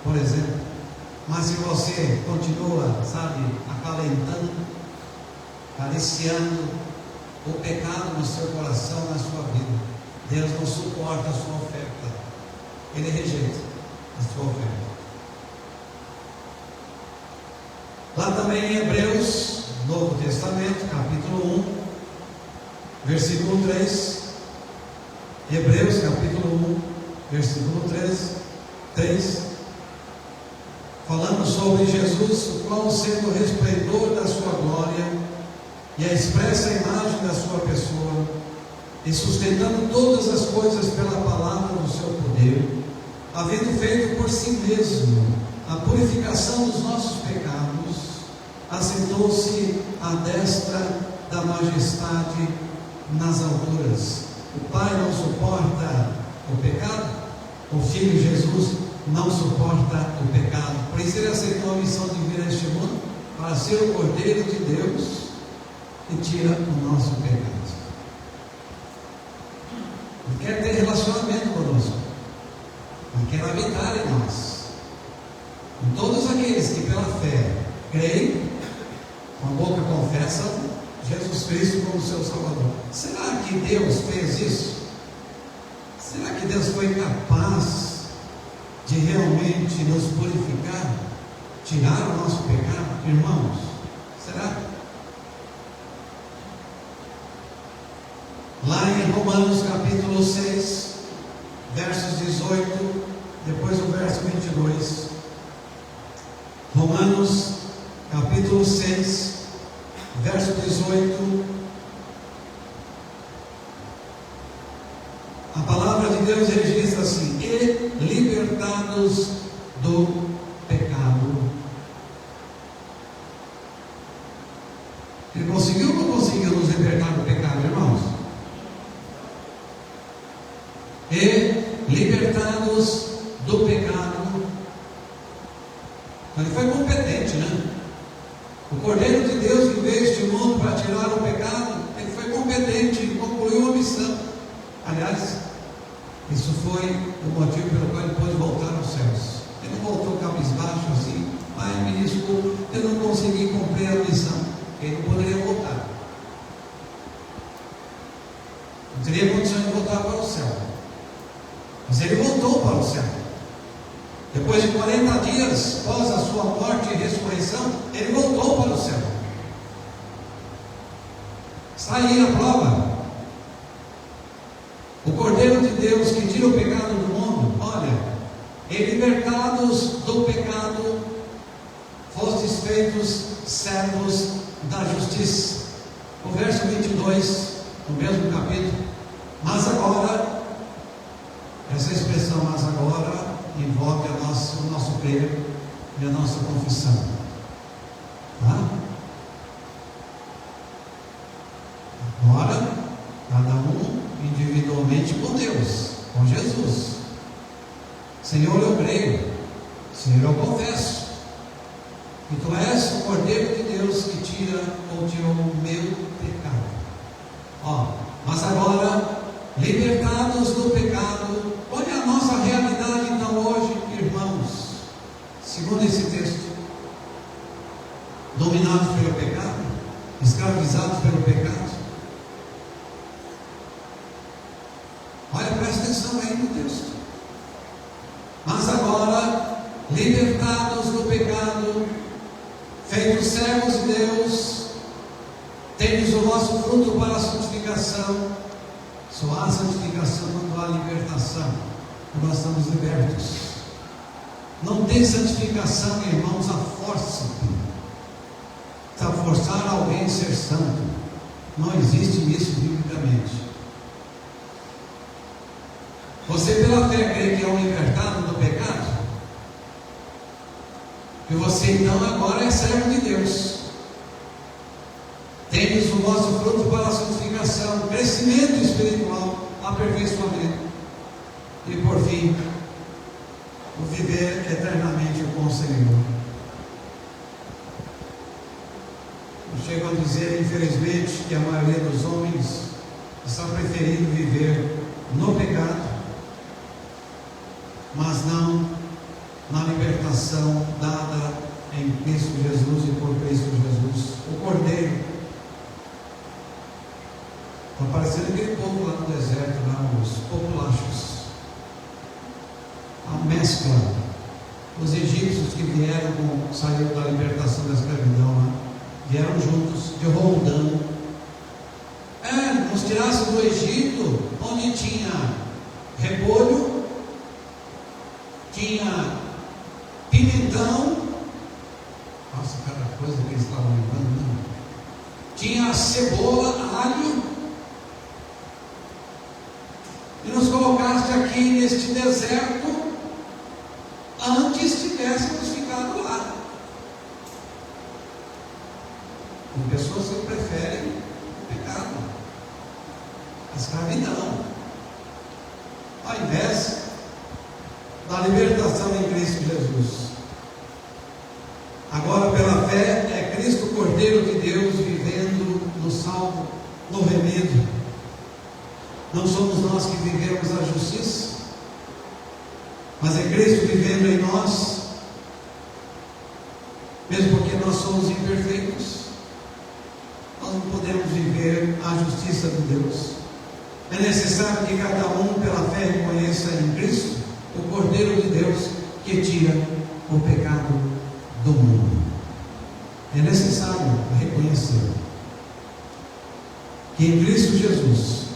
por exemplo. Mas se você continua, sabe, acalentando, acariciando o pecado no seu coração, na sua vida, Deus não suporta a sua oferta. Ele rejeita a sua oferta. Lá também em Hebreus, Novo Testamento, capítulo 1, versículo 3, Hebreus capítulo 1, versículo 3, falando sobre Jesus, o qual, sendo o resplendor da sua glória e a expressa imagem da sua pessoa, e sustentando todas as coisas pela palavra do seu poder, havendo feito por si mesmo a purificação dos nossos pecados, assentou-se à destra da majestade nas alturas. O Pai não suporta o pecado, o Filho Jesus não suporta o pecado. Por isso ele aceitou a missão de vir a este mundo para ser o Cordeiro de Deus que tira o nosso pecado. Ele quer ter relacionamento conosco, ele quer habitar em nós. E todos aqueles que pela fé creem, com a boca confessam Jesus Cristo como seu Salvador. Será que Deus fez isso? Será que Deus foi capaz de realmente nos purificar, tirar o nosso pecado? Irmãos, será? Lá em Romanos capítulo 6, versos 18, depois o verso 22. Romanos capítulo 6, verso 18. A palavra de Deus registra assim: e libertados do pecado. Ele conseguiu ou não conseguiu nos libertar do pecado, irmãos? E libertados do pecado. Ele foi competente, né? O Cordeiro de Deus que veio este mundo para tirar o pecado, ele foi competente, ele concluiu a missão. Aliás, isso foi o motivo pelo qual ele pôde voltar aos céus. Ele não voltou cabisbaixo assim: Pai, me desculpe, eu não consegui cumprir a missão. Ele não poderia voltar, não teria condições de voltar para o céu. Mas ele voltou para o céu. Depois de 40 dias, após a sua morte e ressurreição, ele voltou para o céu. Está aí a prova. O Cordeiro de Deus que tira o pecado do mundo. Olha, e libertados do pecado, fostes feitos servos da justiça. O verso 22, no mesmo capítulo. Mas agora, essa expressão mas agora envolve o nosso crer e a nossa confissão. Tá? Agora, cada um individualmente com Deus, com Jesus. Senhor, eu creio. Senhor, eu confesso que Tu és o Cordeiro de Deus que tira ou tirou o meu pecado. Mas agora, libertados do pecado, olha a nossa realidade então hoje, irmãos, segundo esse texto: dominados pelo pecado, escravizados pelo pecado. Olha, presta atenção aí no texto. Mas agora, libertados do pecado, feitos servos de Deus, tendes o vosso fruto para a santificação. Só há santificação quando há libertação, quando nós estamos libertos. Não tem santificação, irmãos, a força, a forçar alguém a ser santo. Não existe isso biblicamente. Você pela fé crê que é um libertado do pecado? E você então agora é servo de Deus. Tendes o vosso fruto para a santificação, crescimento espiritual, aperfeiçoamento e por fim o viver eternamente com o Senhor. Eu chego a dizer, infelizmente, que a maioria dos homens está preferindo viver no pecado, mas não na libertação dada em Cristo Jesus e por Cristo Jesus, o Cordeiro. Está parecendo aquele povo lá no deserto, lá, os populachos. A mescla. Os egípcios que saíram da libertação da escravidão lá, vieram juntos, de Roldão. Nos tirasse do Egito, onde tinha tinha pimentão, nossa, cada coisa que eles estavam lembrando, né? Tinha cebola, alho, e nos colocaste aqui neste deserto, antes tivéssemos ficado lá. Tem pessoas que preferem o pecado, a escravidão, ao invés da libertação em Cristo Jesus. Agora, pela fé, é Cristo, Cordeiro de Deus, vivendo no salvo, no remédio. Não somos nós que vivemos a justiça, mas é Cristo vivendo em nós, mesmo porque nós somos imperfeitos. Nós não podemos viver a justiça de Deus. É necessário que cada um, pela fé, reconheça em Cristo o Cordeiro de Deus que tira o pecado do mundo. É necessário reconhecer que em Cristo Jesus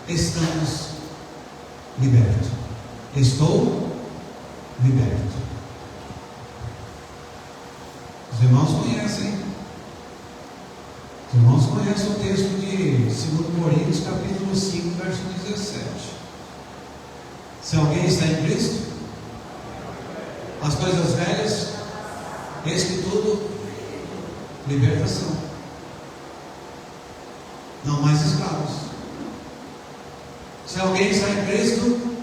estamos libertos. Estou liberto. Os irmãos conhecem. Os irmãos conhecem o texto de 2 Coríntios, capítulo 5, verso 17. Se alguém está em Cristo, as coisas velhas, eis que tudo, libertação. Não mais escravos. Se alguém está em Cristo,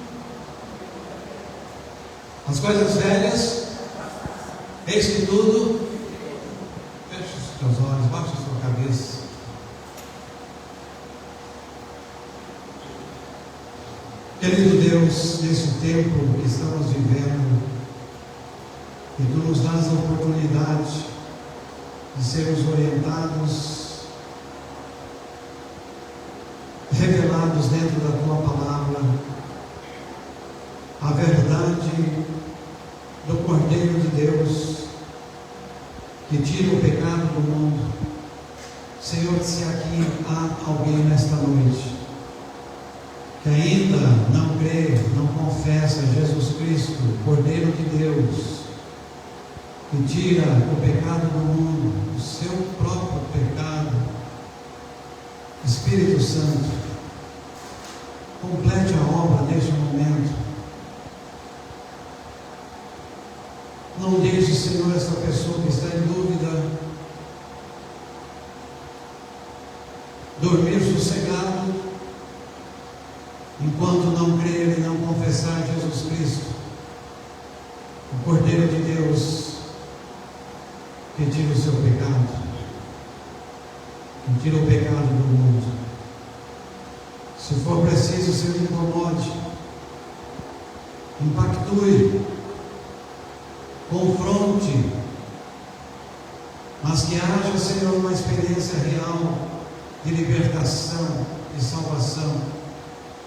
as coisas velhas, eis que tudo, feche os teus olhos, baixe a sua cabeça. Querido Deus, nesse tempo que estamos vivendo, e Tu nos dás a oportunidade de sermos orientados, revelados dentro da Tua palavra, a verdade do Cordeiro de Deus, que tira o pecado do mundo. Senhor, se aqui há alguém nesta noite que ainda não crê, não confessa Jesus Cristo, Cordeiro de Deus, que tira o pecado do mundo, o seu próprio pecado, Espírito Santo, complete a obra neste momento. Não deixe, Senhor, essa pessoa que está em dúvida dormir sossegado enquanto não crer e não confessar Jesus Cristo, o Cordeiro de Deus, que tira o seu pecado, que tira o pecado do mundo. Se for preciso, Senhor, incomode, impactue, confronte, mas que haja, Senhor, uma experiência real de libertação, de salvação,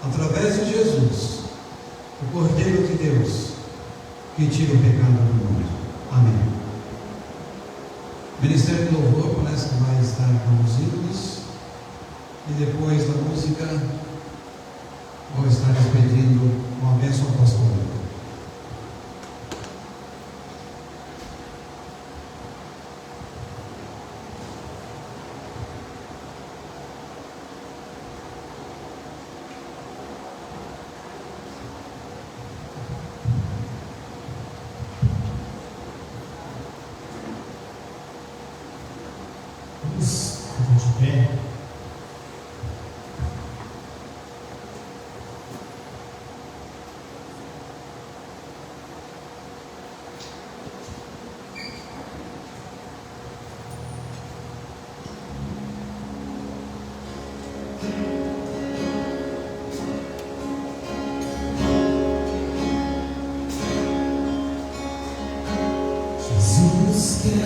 através de Jesus, o Cordeiro de Deus, que tira o pecado do mundo. Amém. O Ministério do Louvor parece que vai estar com os hinos, e depois da música vou estar despedindo com a bênção apostólica. De pé. Jesus quer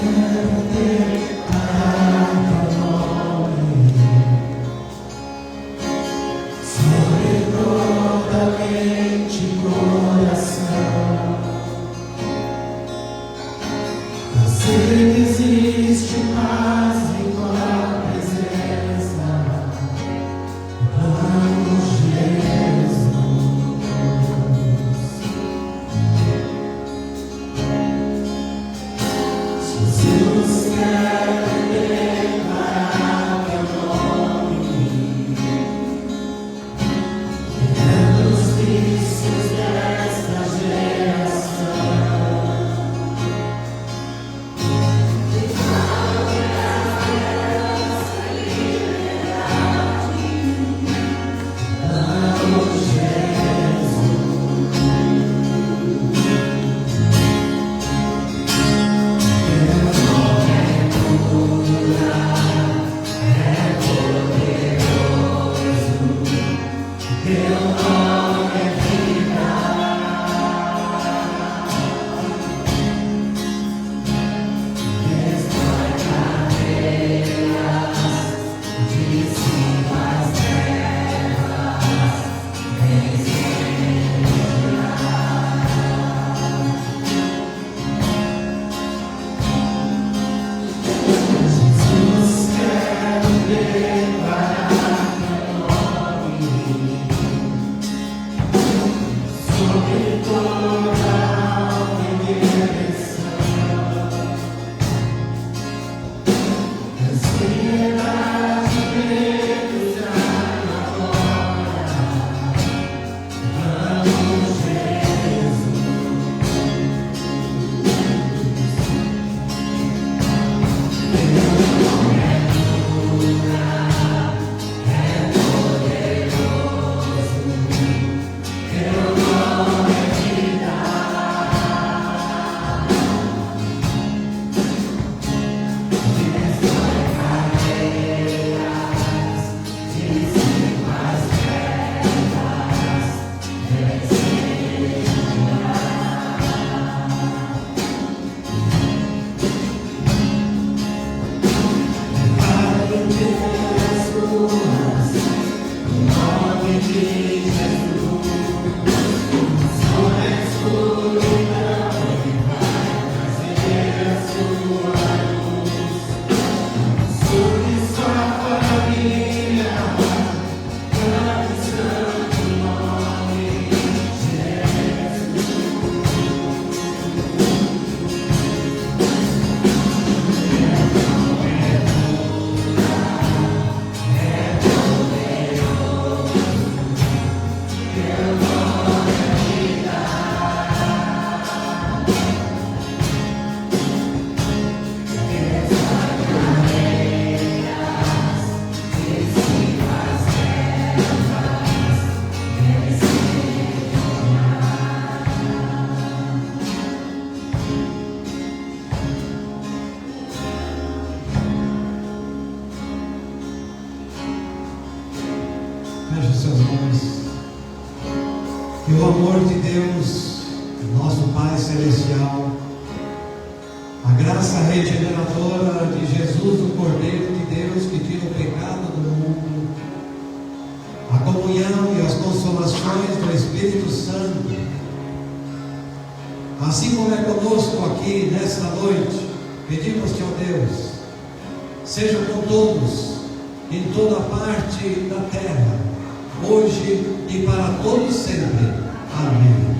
declarar teu nome sobre toda mente e coração. Eu sei que existe paz em tua presença, amo Jesus. amor de Deus, nosso Pai Celestial, a graça regeneradora de Jesus, o Cordeiro de Deus que tira o pecado do mundo, a comunhão e as consolações do Espírito Santo, assim como é conosco aqui nesta noite, pedimos-te, ó Deus, seja com todos, em toda parte da terra, hoje e para todos sempre. Amém.